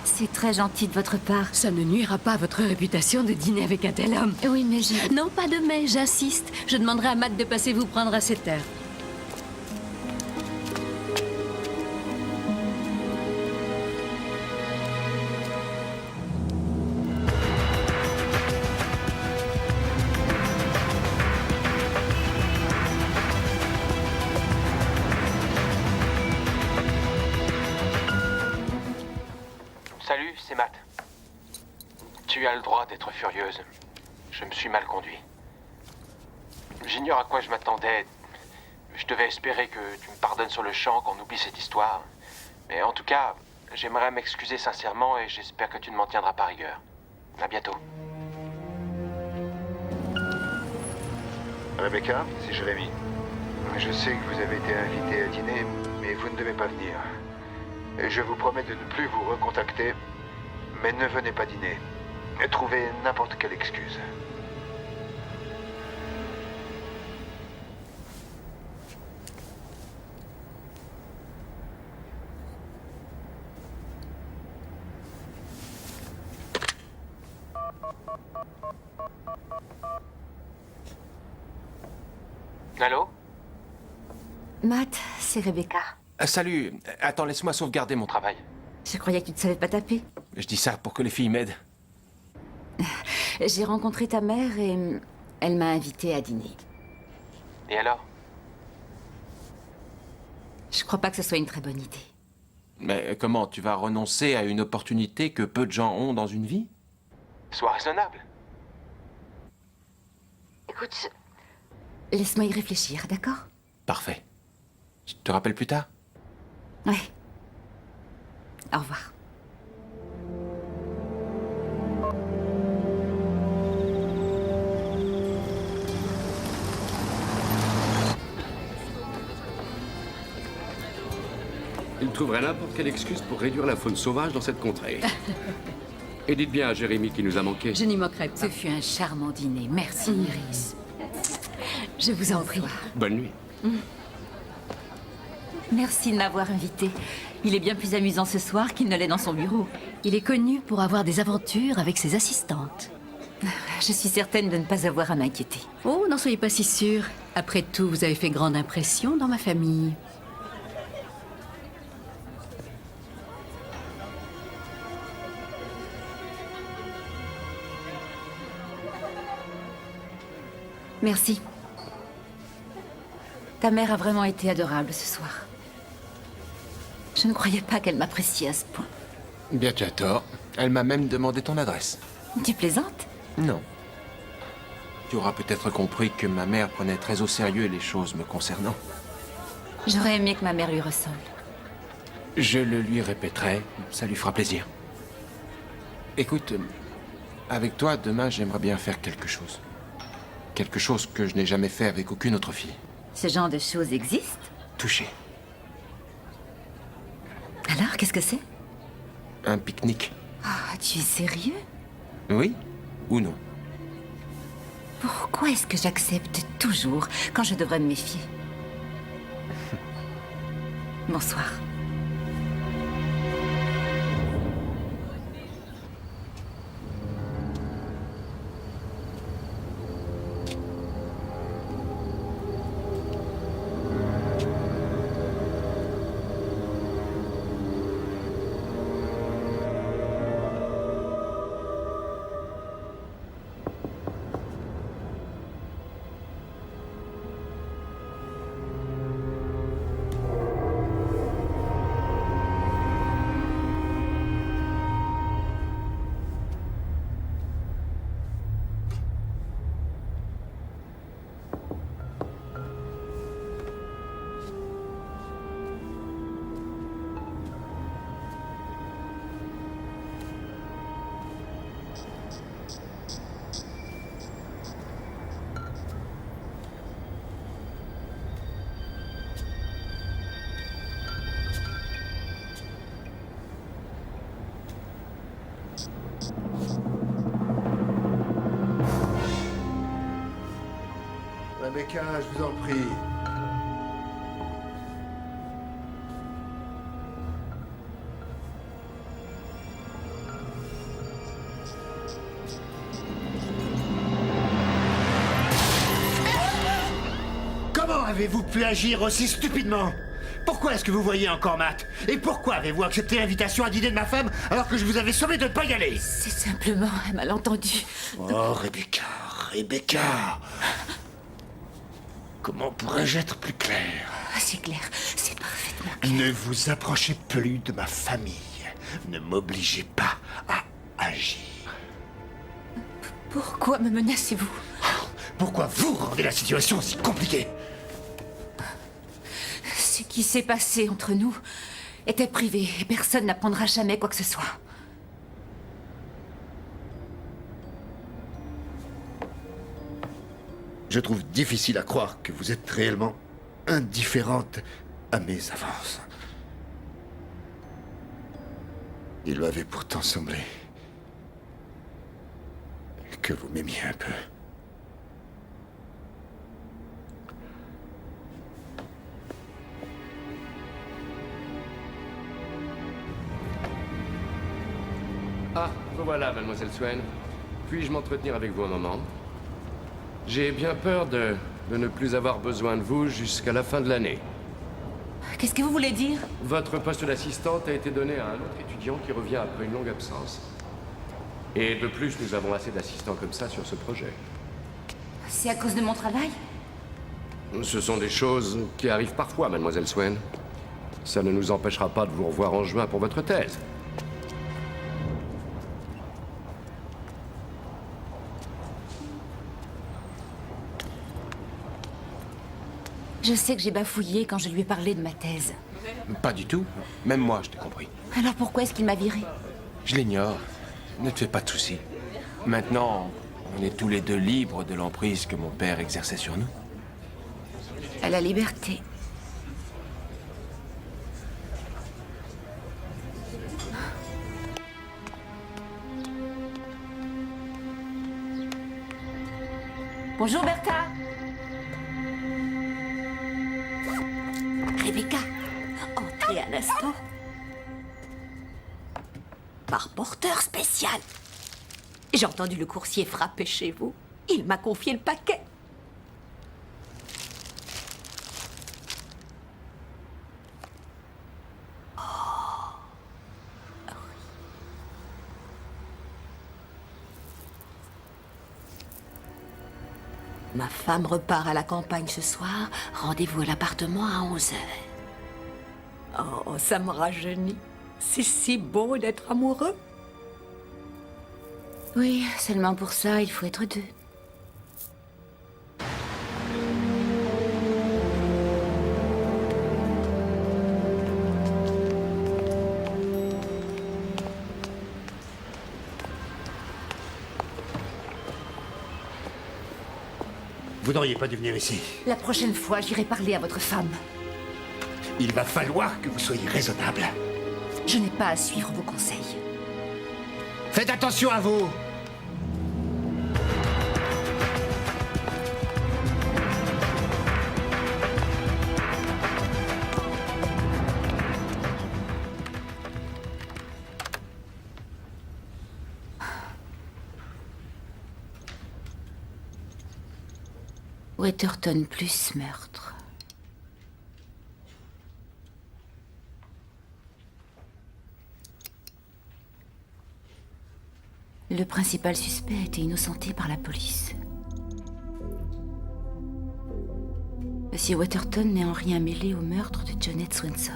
C'est très gentil de votre part. Ça ne nuira pas à votre réputation de dîner avec un tel homme. Oui, mais je... Non, pas de mais, j'insiste. Je demanderai à Matt de passer vous prendre à cette heure. Salut, c'est Matt. Tu as le droit d'être furieuse. Je me suis mal conduit. J'ignore à quoi je m'attendais. Je devais espérer que tu me pardonnes sur le champ, qu'on oublie cette histoire. Mais en tout cas, j'aimerais m'excuser sincèrement et j'espère que tu ne m'en tiendras pas rigueur. À bientôt. Rebecca, c'est Jérémy. Je sais que vous avez été invité à dîner, mais vous ne devez pas venir. Je vous promets de ne plus vous recontacter, mais ne venez pas dîner. Trouvez n'importe quelle excuse. Allô? Matt, c'est Rebecca. Salut. Attends, laisse-moi sauvegarder mon travail. Je croyais que tu ne savais pas taper. Je dis ça pour que les filles m'aident. J'ai rencontré ta mère et elle m'a invitée à dîner. Et alors? Je crois pas que ce soit une très bonne idée. Mais comment? Tu vas renoncer à une opportunité que peu de gens ont dans une vie? Sois raisonnable. Écoute, laisse-moi y réfléchir, d'accord? Parfait. Je te rappelle plus tard? Ouais. Au revoir. Il trouverait n'importe quelle excuse pour réduire la faune sauvage dans cette contrée. Et dites bien à Jérémy qui nous a manqué. Je n'y manquerai pas. Ce fut un charmant dîner. Merci, Iris. Je vous en prie. Bonne nuit. Merci de m'avoir invité. Il est bien plus amusant ce soir qu'il ne l'est dans son bureau. Il est connu pour avoir des aventures avec ses assistantes. Je suis certaine de ne pas avoir à m'inquiéter. Oh, n'en soyez pas si sûr. Après tout, vous avez fait grande impression dans ma famille. Merci. Ta mère a vraiment été adorable ce soir. Je ne croyais pas qu'elle m'appréciait à ce point. Bien, tu as tort. Elle m'a même demandé ton adresse. Tu plaisantes? Non. Tu auras peut-être compris que ma mère prenait très au sérieux les choses me concernant. J'aurais aimé que ma mère lui ressemble. Je le lui répéterai, ça lui fera plaisir. Écoute, avec toi, demain, j'aimerais bien faire quelque chose. Quelque chose que je n'ai jamais fait avec aucune autre fille. Ce genre de choses existe? Toucher. Alors, qu'est-ce que c'est? Un pique-nique. Ah, tu es sérieux? Oui ou non? Pourquoi est-ce que j'accepte toujours quand je devrais me méfier? Bonsoir. Rebecca, je vous en prie. Comment avez-vous pu agir aussi stupidement? Pourquoi est-ce que vous voyez encore Matt? Et pourquoi avez-vous accepté l'invitation à dîner de ma femme alors que je vous avais sommé de ne pas y aller? C'est simplement un malentendu. Oh, Rebecca, Rebecca. Comment pourrais-je être plus clair? C'est clair, c'est parfaitement clair. Ne vous approchez plus de ma famille. Ne m'obligez pas à agir. Pourquoi me menacez-vous? Pourquoi vous rendez la situation si compliquée? Ce qui s'est passé entre nous était privé et personne n'apprendra jamais quoi que ce soit. Je trouve difficile à croire que vous êtes réellement indifférente à mes avances. Il m'avait pourtant semblé que vous m'aimiez un peu. Ah, vous voilà, mademoiselle Swain. Puis-je m'entretenir avec vous un moment? J'ai bien peur de ne plus avoir besoin de vous jusqu'à la fin de l'année. Qu'est-ce que vous voulez dire? Votre poste d'assistante a été donné à un autre étudiant qui revient après une longue absence. Et de plus, nous avons assez d'assistants comme ça sur ce projet. C'est à cause de mon travail? Ce sont des choses qui arrivent parfois, mademoiselle Swain. Ça ne nous empêchera pas de vous revoir en juin pour votre thèse. Je sais que j'ai bafouillé quand je lui ai parlé de ma thèse. Pas du tout. Même moi, je t'ai compris. Alors pourquoi est-ce qu'il m'a viré? Je l'ignore. Ne te fais pas de soucis. Maintenant, on est tous les deux libres de l'emprise que mon père exerçait sur nous. À la liberté. Bonjour Bertha. Rebecca, entrez un instant. Par porteur spécial. J'ai entendu le coursier frapper chez vous. Il m'a confié le paquet. Ma femme repart à la campagne ce soir. Rendez-vous à l'appartement à 11h. Oh, ça me rajeunit. C'est si beau d'être amoureux. Oui, seulement pour ça, il faut être deux. Vous n'auriez pas dû venir ici. La prochaine fois, j'irai parler à votre femme. Il va falloir que vous soyez raisonnable. Je n'ai pas à suivre vos conseils. Faites attention à vous. Weatherton plus meurtre. Le principal suspect a été innocenté par la police. Monsieur Weatherton n'est en rien mêlé au meurtre de Jonette Swanson.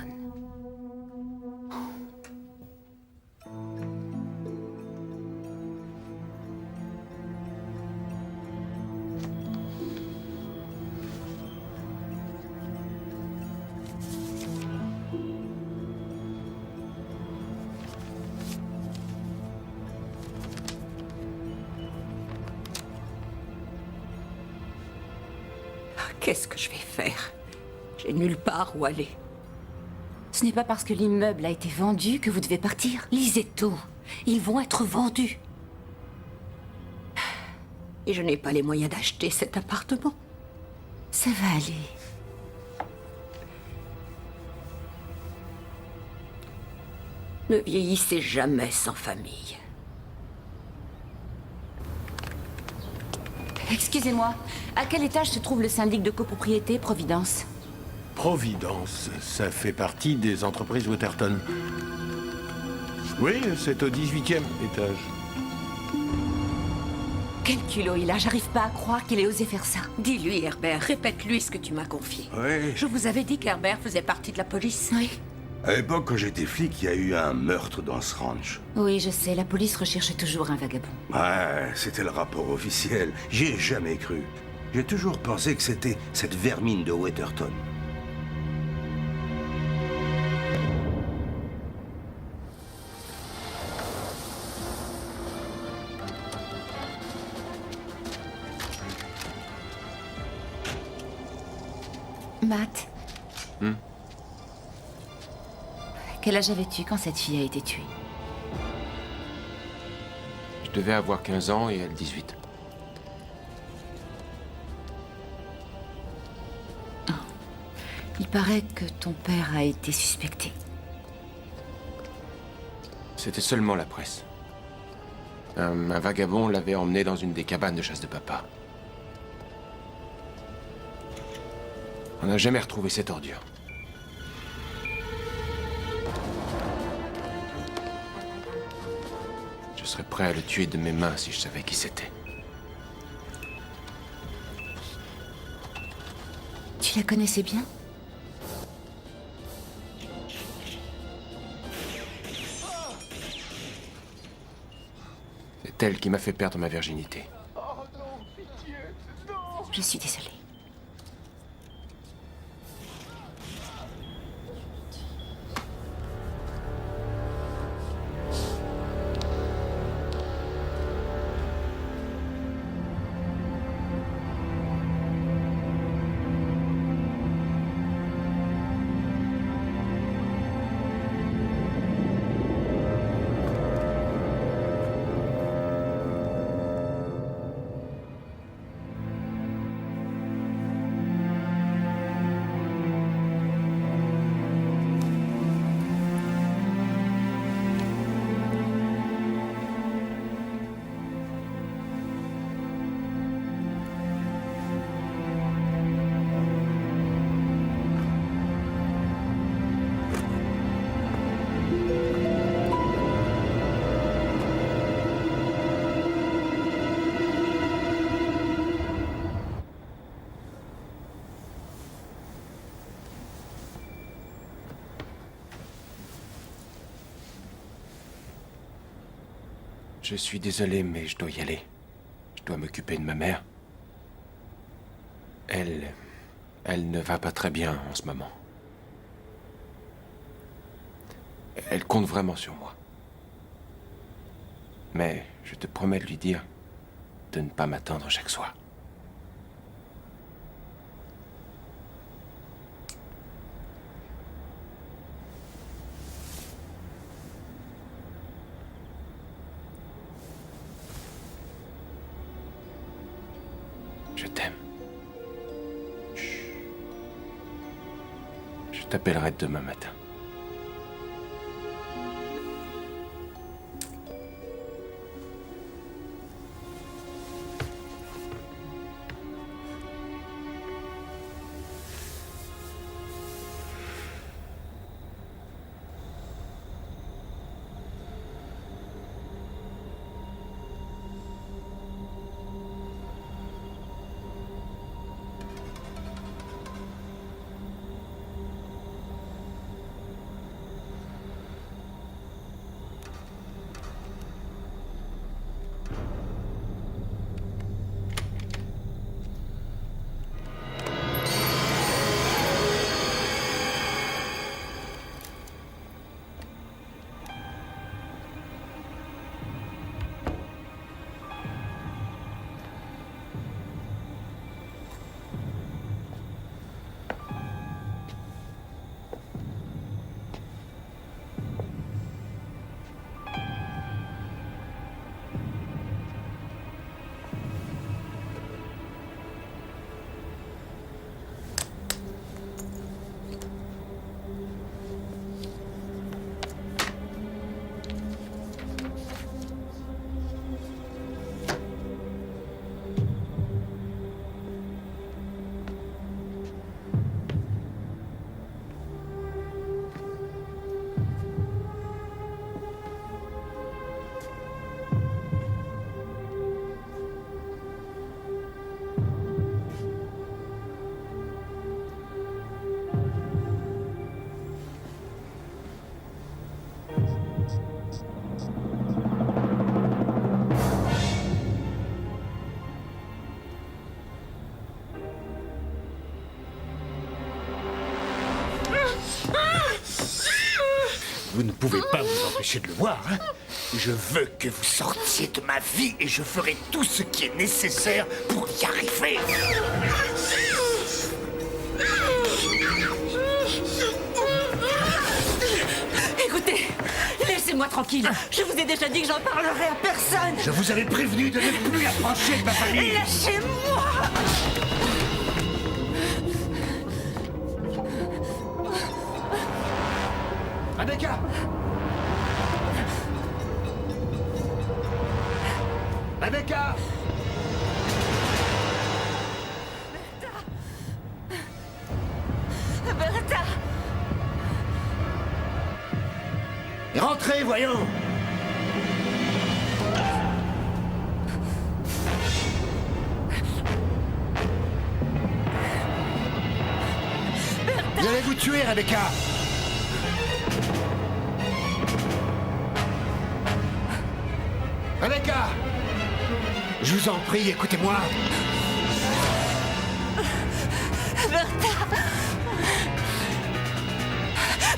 Qu'est-ce que je vais faire? J'ai nulle part où aller. Ce n'est pas parce que l'immeuble a été vendu que vous devez partir. Lisez tout. Ils vont être vendus. Et je n'ai pas les moyens d'acheter cet appartement. Ça va aller. Ne vieillissez jamais sans famille. Excusez-moi, à quel étage se trouve le syndic de copropriété Providence? Providence, ça fait partie des entreprises Weatherton. Oui, c'est au 18e étage. Quel culot il a, j'arrive pas à croire qu'il ait osé faire ça. Dis-lui, Herbert, répète-lui ce que tu m'as confié. Oui. Je vous avais dit qu'Herbert faisait partie de la police. Oui. À l'époque, quand j'étais flic, il y a eu un meurtre dans ce ranch. Oui, je sais, la police recherche toujours un vagabond. Ouais, c'était le rapport officiel. J'y ai jamais cru. J'ai toujours pensé que c'était cette vermine de Weatherton. Matt. Quel âge avais-tu quand cette fille a été tuée? Je devais avoir 15 ans et elle 18. Oh. Il paraît que ton père a été suspecté. C'était seulement la presse. Un vagabond l'avait emmené dans une des cabanes de chasse de papa. On n'a jamais retrouvé cette ordure. Je serais prêt à le tuer de mes mains si je savais qui c'était. Tu la connaissais bien? C'est elle qui m'a fait perdre ma virginité. Je suis désolée. Je suis désolé, mais je dois y aller. Je dois m'occuper de ma mère. Elle ne va pas très bien en ce moment. Elle compte vraiment sur moi. Mais je te promets de lui dire de ne pas m'attendre chaque soir. Je t'aime. Chut. Je t'appellerai demain matin. Vous ne pouvez pas vous empêcher de le voir, hein? Je veux que vous sortiez de ma vie et je ferai tout ce qui est nécessaire pour y arriver. Écoutez, laissez-moi tranquille. Je vous ai déjà dit que j'en parlerai à personne. Je vous avais prévenu de ne plus approcher de ma famille. Lâchez-moi! Rebecca! Rebecca! Rentrez, voyons! Vous allez vous tuer, Rebecca! Rebecca! Je vous en prie, écoutez-moi! Bertha!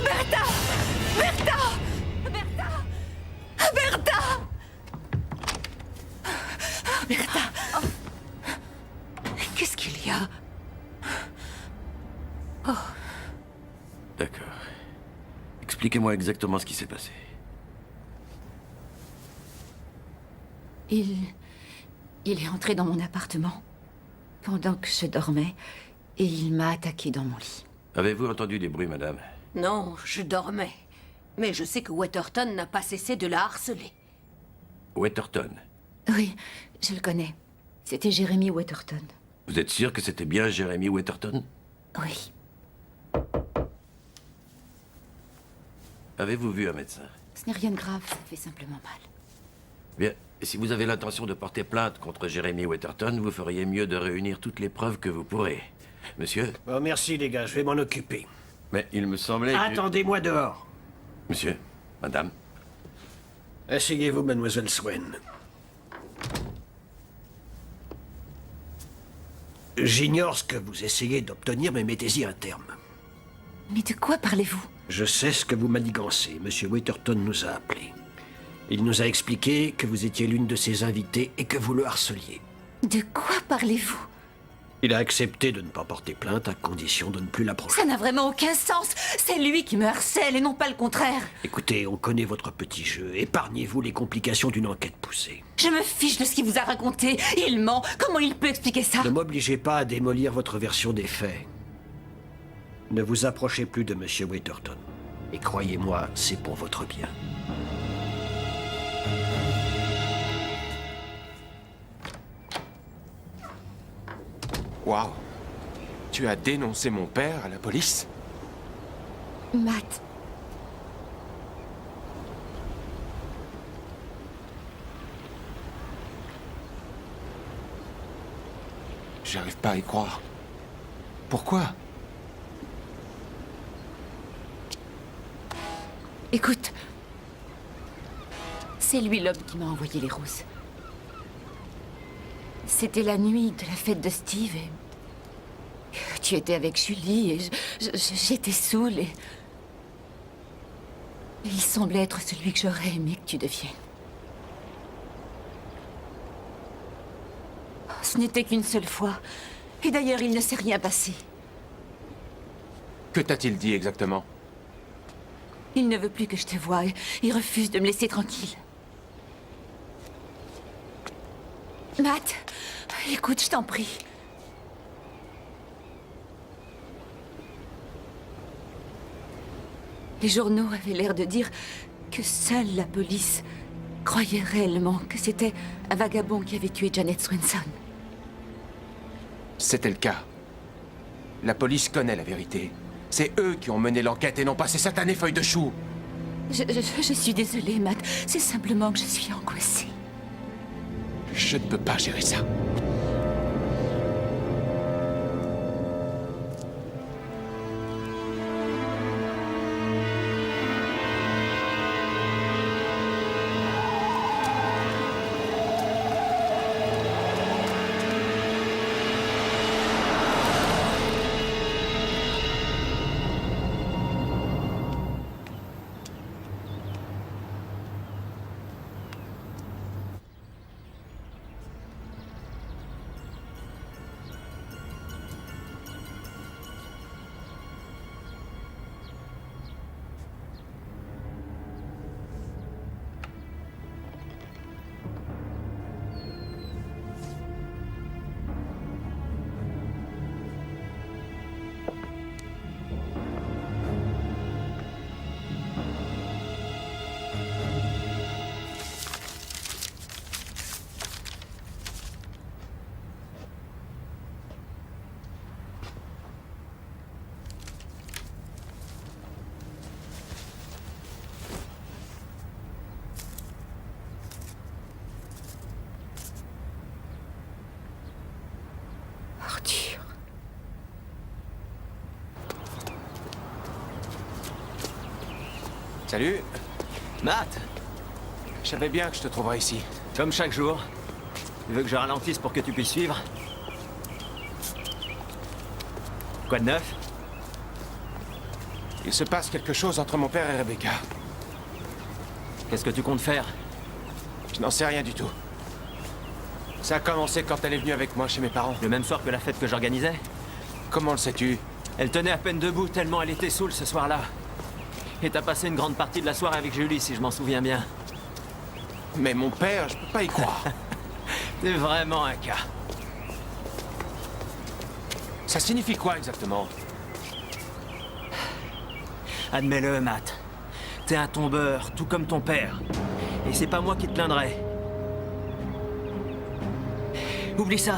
Bertha! Bertha! Bertha! Bertha! Bertha! Qu'est-ce qu'il y a? Oh. D'accord. Expliquez-moi exactement ce qui s'est passé. Il est entré dans mon appartement pendant que je dormais et il m'a attaqué dans mon lit. Avez-vous entendu des bruits, madame? Non, je dormais. Mais je sais que Waterton n'a pas cessé de la harceler. Waterton. Oui, je le connais. C'était Jeremy Waterton. Vous êtes sûr que c'était bien Jeremy Waterton? Oui. Avez-vous vu un médecin? Ce n'est rien de grave, ça fait simplement mal. Bien, si vous avez l'intention de porter plainte contre Jeremy Waterton, vous feriez mieux de réunir toutes les preuves que vous pourrez. Monsieur? Oh, merci, les gars, je vais m'en occuper. Mais il me semblait que... Attendez-moi dehors. Monsieur? Madame? Asseyez-vous, mademoiselle Swain. J'ignore ce que vous essayez d'obtenir, mais mettez-y un terme. Mais de quoi parlez-vous? Je sais ce que vous manigancez. Monsieur Waterton nous a appelés. Il nous a expliqué que vous étiez l'une de ses invitées et que vous le harceliez. De quoi parlez-vous? Il a accepté de ne pas porter plainte à condition de ne plus l'approcher. Ça n'a vraiment aucun sens. C'est lui qui me harcèle et non pas le contraire. Écoutez, on connaît votre petit jeu. Épargnez-vous les complications d'une enquête poussée. Je me fiche de ce qu'il vous a raconté. Il ment. Comment il peut expliquer ça? Ne m'obligez pas à démolir votre version des faits. Ne vous approchez plus de Monsieur Waterton. Et croyez-moi, c'est pour votre bien. Waouh! Tu as dénoncé mon père à la police? Matt. J'arrive pas à y croire. Pourquoi? Écoute. C'est lui l'homme qui m'a envoyé les roses. C'était la nuit de la fête de Steve et... Tu étais avec Julie et j'étais saoule et... Il semblait être celui que j'aurais aimé que tu deviennes. Ce n'était qu'une seule fois. Et d'ailleurs, il ne s'est rien passé. Que t'a-t-il dit exactement? Il ne veut plus que je te voie. Il refuse de me laisser tranquille. Matt, écoute, je t'en prie. Les journaux avaient l'air de dire que seule la police croyait réellement que c'était un vagabond qui avait tué Janet Swenson. C'était le cas. La police connaît la vérité. C'est eux qui ont mené l'enquête et non pas ces satanées feuilles de chou. Je suis désolée, Matt. C'est simplement que je suis angoissée. Je ne peux pas gérer ça. Salut. Matt! Je savais bien que je te trouverais ici. Comme chaque jour. Tu veux que je ralentisse pour que tu puisses suivre? Quoi de neuf? Il se passe quelque chose entre mon père et Rebecca. Qu'est-ce que tu comptes faire? Je n'en sais rien du tout. Ça a commencé quand elle est venue avec moi chez mes parents. Le même soir que la fête que j'organisais? Comment le sais-tu? Elle tenait à peine debout tellement elle était saoule ce soir-là. Et t'as passé une grande partie de la soirée avec Julie, si je m'en souviens bien. Mais mon père, je peux pas y croire. T'es vraiment un cas. Ça signifie quoi exactement? Admets-le, Matt. T'es un tombeur, tout comme ton père. Et c'est pas moi qui te plaindrai. Oublie ça.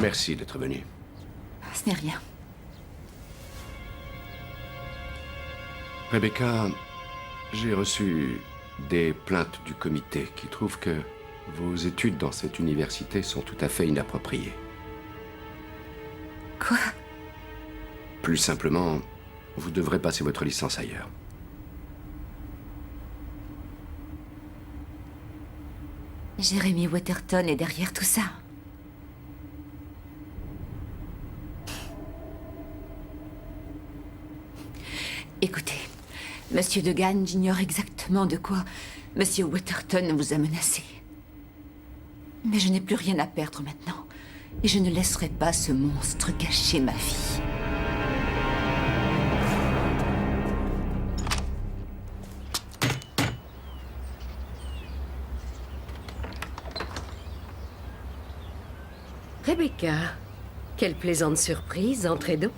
Merci d'être venu. Ce n'est rien. Rebecca, j'ai reçu des plaintes du comité qui trouvent que vos études dans cette université sont tout à fait inappropriées. Quoi? Plus simplement, vous devrez passer votre licence ailleurs. Jérémy Waterton est derrière tout ça. Écoutez, Monsieur Degan, j'ignore exactement de quoi Monsieur Waterton vous a menacé. Mais je n'ai plus rien à perdre maintenant. Et je ne laisserai pas ce monstre gâcher ma vie. Rebecca, quelle plaisante surprise, entrez donc.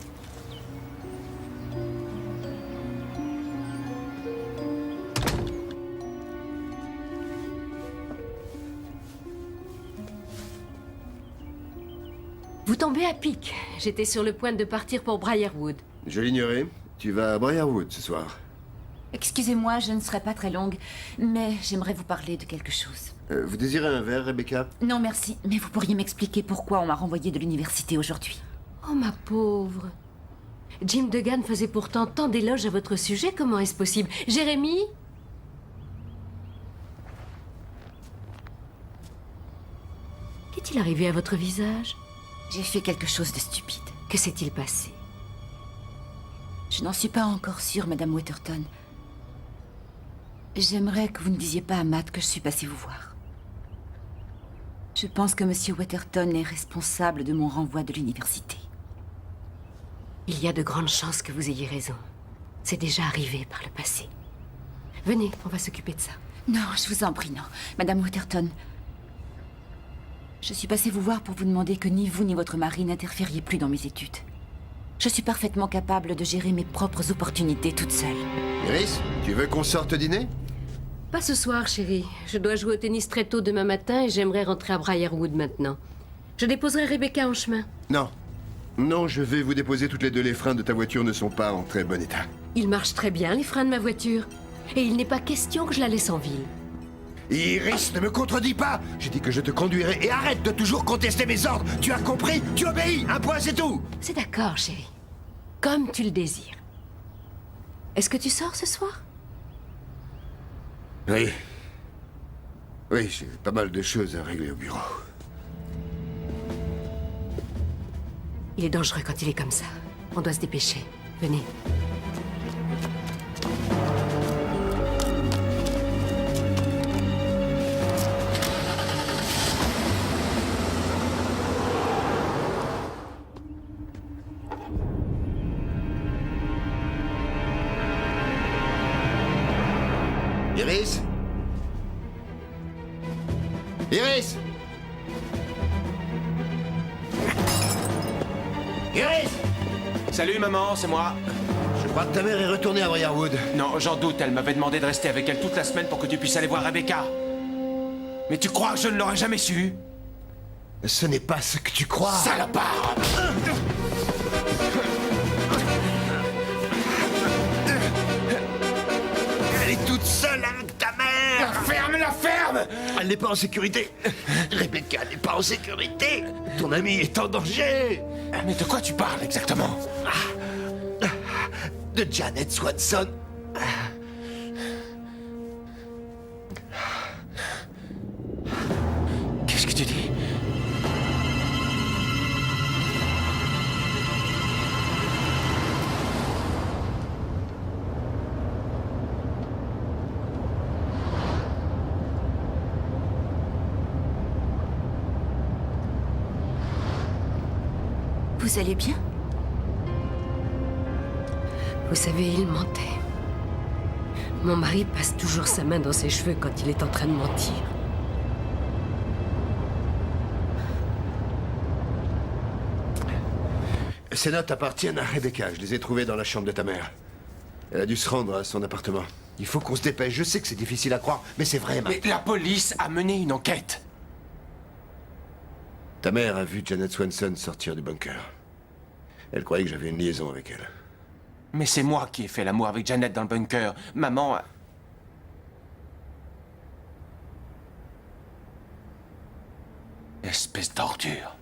Vous tombez à pic. J'étais sur le point de partir pour Briarwood. Je l'ignorais. Tu vas à Briarwood ce soir. Excusez-moi, je ne serai pas très longue, mais j'aimerais vous parler de quelque chose. Vous désirez un verre, Rebecca? Non, merci, mais vous pourriez m'expliquer pourquoi on m'a renvoyée de l'université aujourd'hui. Oh, ma pauvre. Jim Degan faisait pourtant tant d'éloges à votre sujet, comment est-ce possible? Jérémy? Qu'est-il arrivé à votre visage? J'ai fait quelque chose de stupide. Que s'est-il passé? Je n'en suis pas encore sûre, Madame Waterton. J'aimerais que vous ne disiez pas à Matt que je suis passée vous voir. Je pense que Monsieur Waterton est responsable de mon renvoi de l'université. Il y a de grandes chances que vous ayez raison. C'est déjà arrivé par le passé. Venez, on va s'occuper de ça. Non, je vous en prie, non. Madame Waterton, je suis passée vous voir pour vous demander que ni vous ni votre mari n'interfériez plus dans mes études. Je suis parfaitement capable de gérer mes propres opportunités toute seule. Iris, tu veux qu'on sorte dîner? Pas ce soir, chérie. Je dois jouer au tennis très tôt demain matin et j'aimerais rentrer à Briarwood maintenant. Je déposerai Rebecca en chemin. Non. Non, je vais vous déposer toutes les deux. Les freins de ta voiture ne sont pas en très bon état. Ils marchent très bien, les freins de ma voiture. Et il n'est pas question que je la laisse en ville. Iris, ne me contredis pas. J'ai dit que je te conduirai et arrête de toujours contester mes ordres. Tu as compris? Tu obéis. Un point, c'est tout. C'est d'accord, chérie. Comme tu le désires. Est-ce que tu sors ce soir? Oui. Oui, j'ai pas mal de choses à régler au bureau. Il est dangereux quand il est comme ça. On doit se dépêcher. Venez. Iris? Iris? Iris! Salut maman, c'est moi. Je crois que ta mère est retournée à Briarwood. Non, j'en doute, elle m'avait demandé de rester avec elle toute la semaine pour que tu puisses aller voir Rebecca. Mais tu crois que je ne l'aurais jamais su? Ce n'est pas ce que tu crois. Salopard! Elle est toute seule avec ta mère. ferme, la ferme! Elle n'est pas en sécurité. Rebecca n'est pas en sécurité. Ton ami est en danger. Mais de quoi tu parles exactement? De Janet Swanson. Qu'est-ce que tu dis? Vous allez bien? Vous savez, il mentait. Mon mari passe toujours sa main dans ses cheveux quand il est en train de mentir. Ces notes appartiennent à Rebecca. Je les ai trouvées dans la chambre de ta mère. Elle a dû se rendre à son appartement. Il faut qu'on se dépêche. Je sais que c'est difficile à croire, mais c'est vrai, Matt. Mais la police a mené une enquête. Ta mère a vu Janet Swanson sortir du bunker. Elle croyait que j'avais une liaison avec elle. Mais c'est moi qui ai fait l'amour avec Janet dans le bunker. Maman... Espèce d'ordure.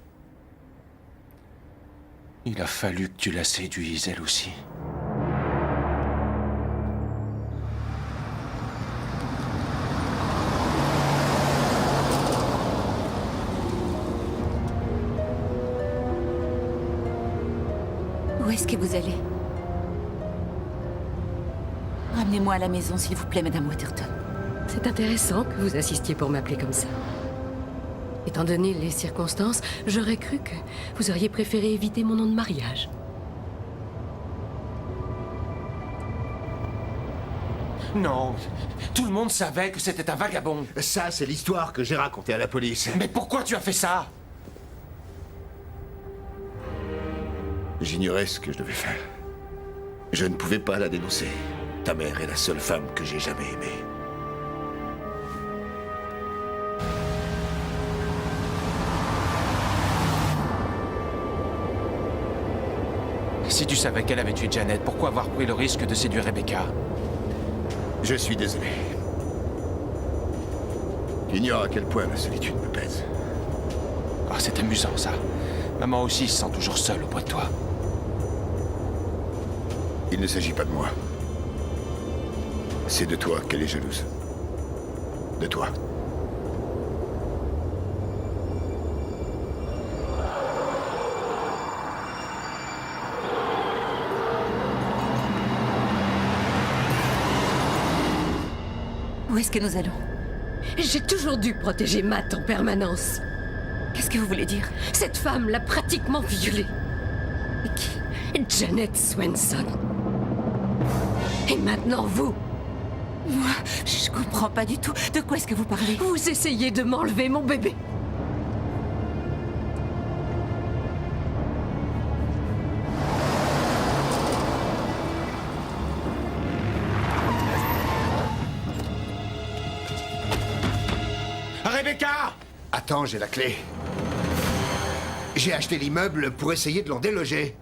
Il a fallu que tu la séduises, elle aussi. Où est-ce que vous allez? Ramenez-moi à la maison, s'il vous plaît, Madame Waterton. C'est intéressant que vous insistiez pour m'appeler comme ça. Étant donné les circonstances, j'aurais cru que vous auriez préféré éviter mon nom de mariage. Non, tout le monde savait que c'était un vagabond. Ça, c'est l'histoire que j'ai racontée à la police. Mais pourquoi tu as fait ça? J'ignorais ce que je devais faire. Je ne pouvais pas la dénoncer. Ta mère est la seule femme que j'ai jamais aimée. Si tu savais qu'elle avait tué Janet, pourquoi avoir pris le risque de séduire Rebecca? Je suis désolé. Tu ignores à quel point la solitude me pèse. Oh, c'est amusant, ça. Maman aussi se sent toujours seule auprès de toi. Il ne s'agit pas de moi. C'est de toi qu'elle est jalouse. De toi. Où est-ce que nous allons? J'ai toujours dû protéger Matt en permanence. Qu'est-ce que vous voulez dire? Cette femme l'a pratiquement violée. Mais qui? Janet Swanson. Et maintenant, vous. Moi, je comprends pas du tout. De quoi est-ce que vous parlez? Vous essayez de m'enlever mon bébé. Rebecca! Attends, j'ai la clé. J'ai acheté l'immeuble pour essayer de l'en déloger.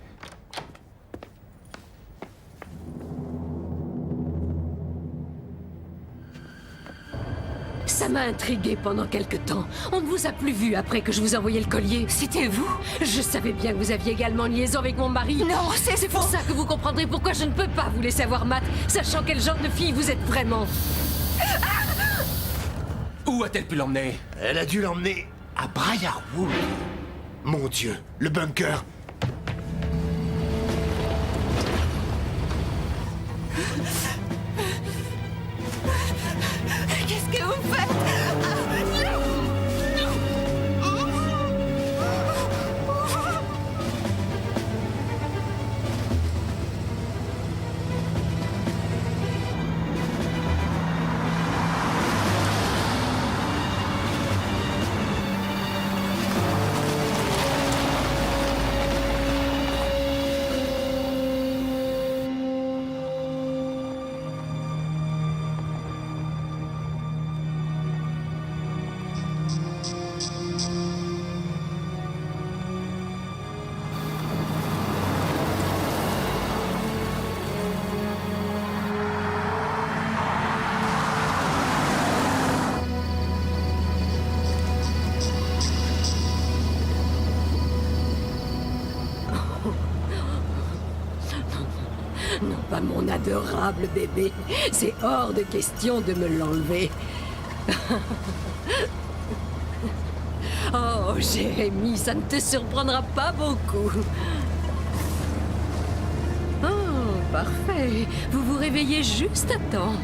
Ça m'a intrigué pendant quelque temps. On ne vous a plus vu après que je vous envoyais le collier. C'était vous? Je savais bien que vous aviez également une liaison avec mon mari. Non, c'est pour ça que vous comprendrez pourquoi je ne peux pas vous laisser voir Matt, sachant quel genre de fille vous êtes vraiment. Où a-t-elle pu l'emmener? Elle a dû l'emmener à Briarwood. Mon Dieu, le bunker. Qu'est-ce que vous faites? Non, pas mon adorable bébé. C'est hors de question de me l'enlever. Oh, Jérémie, ça ne te surprendra pas beaucoup. Oh, parfait. Vous vous réveillez juste à temps.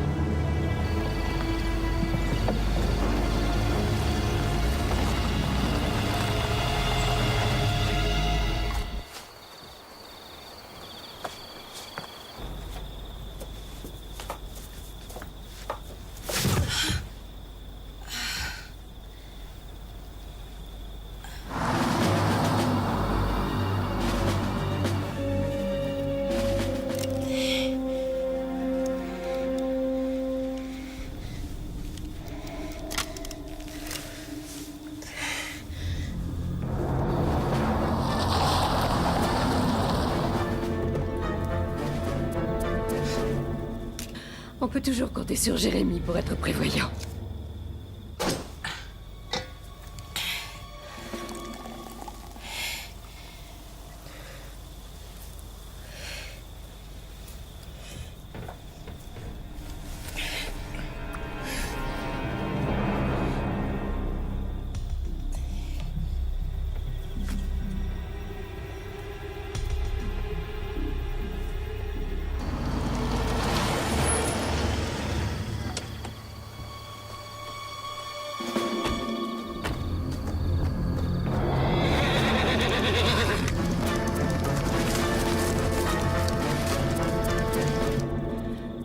On peut toujours compter sur Jérémie pour être prévoyant.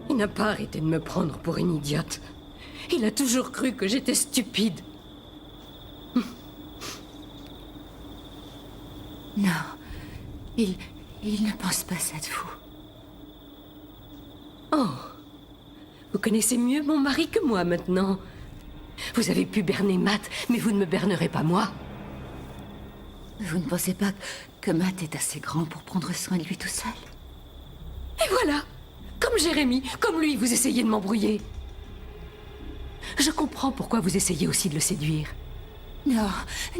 Il n'a pas arrêté de me prendre pour une idiote. Il a toujours cru que j'étais stupide. Non, il ne pense pas ça de vous. Oh, vous connaissez mieux mon mari que moi maintenant. Vous avez pu berner Matt, mais vous ne me bernerez pas moi. Vous ne pensez pas que Matt est assez grand pour prendre soin de lui tout seul? Et voilà. Comme Jérémie, comme lui, vous essayez de m'embrouiller. Je comprends pourquoi vous essayez aussi de le séduire. Non,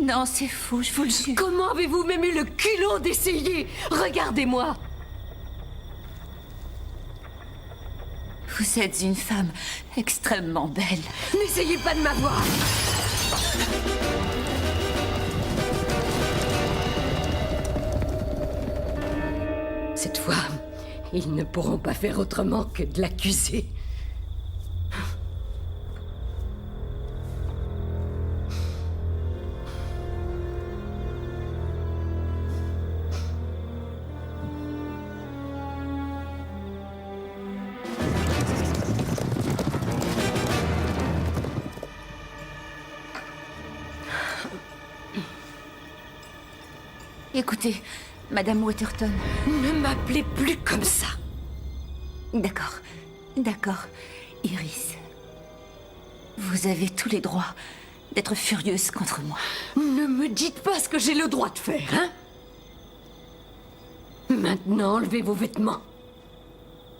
non, c'est faux, je vous le jure. Comment avez-vous même eu le culot d'essayer? Regardez-moi. Vous êtes une femme extrêmement belle. N'essayez pas de m'avoir. Cette fois, ils ne pourront pas faire autrement que de l'accuser. Écoutez, Madame Waterton. Ne m'appelez plus comme ça. D'accord, d'accord, Iris. Vous avez tous les droits d'être furieuse contre moi. Ne me dites pas ce que j'ai le droit de faire, hein? Maintenant, enlevez vos vêtements.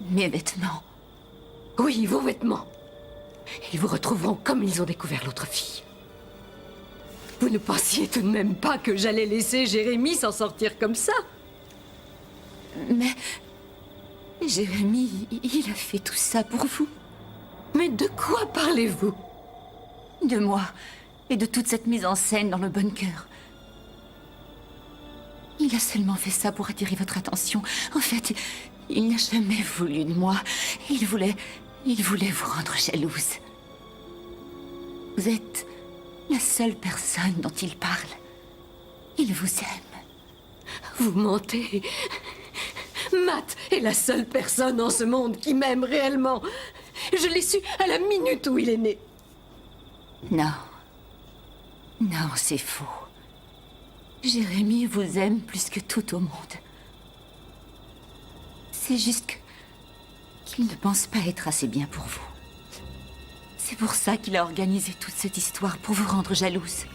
Mes vêtements? Oui, vos vêtements. Ils vous retrouveront comme ils ont découvert l'autre fille. Vous ne pensiez tout de même pas que j'allais laisser Jérémie s'en sortir comme ça? Mais... Jérémie, il a fait tout ça pour vous. Mais de quoi parlez-vous? De moi et de toute cette mise en scène dans le bunker. Il a seulement fait ça pour attirer votre attention. En fait, il n'a jamais voulu de moi. Il voulait vous rendre jalouse. Vous êtes la seule personne dont il parle. Il vous aime. Vous mentez. Matt est la seule personne en ce monde qui m'aime réellement. Je l'ai su à la minute où il est né. Non. Non, c'est faux. Jérémie vous aime plus que tout au monde. C'est juste qu'il ne pense pas être assez bien pour vous. C'est pour ça qu'il a organisé toute cette histoire, pour vous rendre jalouse.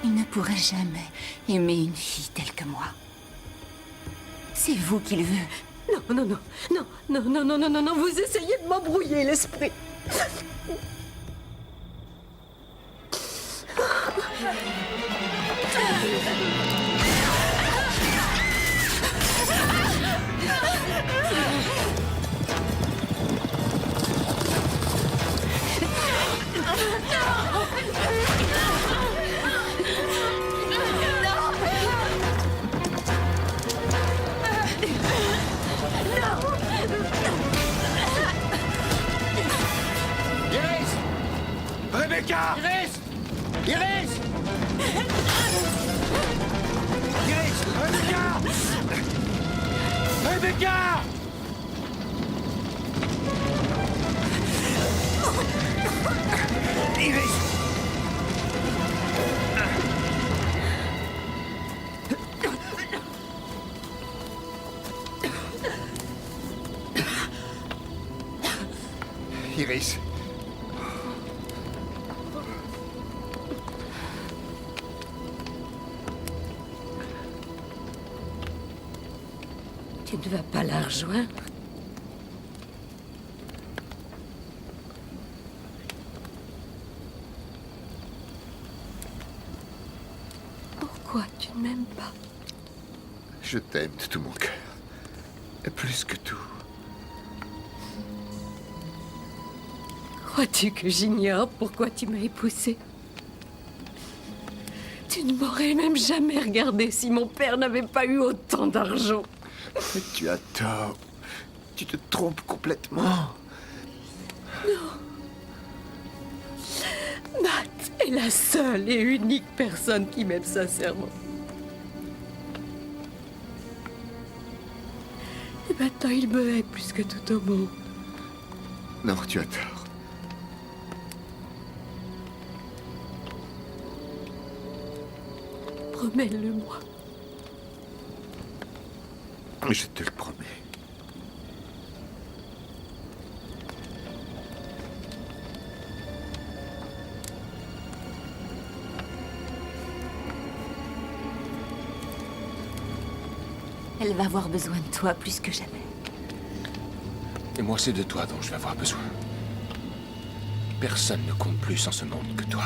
Il ne pourrait jamais aimer une fille telle que moi. C'est vous qui le veut. Non, non, non, non, non, non, non, non, non, non, vous essayez de m'embrouiller l'esprit. Rebecca! Iris! Iris! Iris! Rebecca! Rebecca! Iris! Iris. Tu ne vas pas la rejoindre? Pourquoi tu ne m'aimes pas? Je t'aime de tout mon cœur. Et plus que tout. Crois-tu que j'ignore pourquoi tu m'as épousée? Tu ne m'aurais même jamais regardé si mon père n'avait pas eu autant d'argent. Mais tu as tort. Tu te trompes complètement. Non. Matt est la seule et unique personne qui m'aime sincèrement. Et maintenant, il me hait plus que tout au monde. Non, tu as tort. Promets-le-moi. Je te le promets. Elle va avoir besoin de toi plus que jamais. Et moi, c'est de toi dont je vais avoir besoin. Personne ne compte plus en ce monde que toi.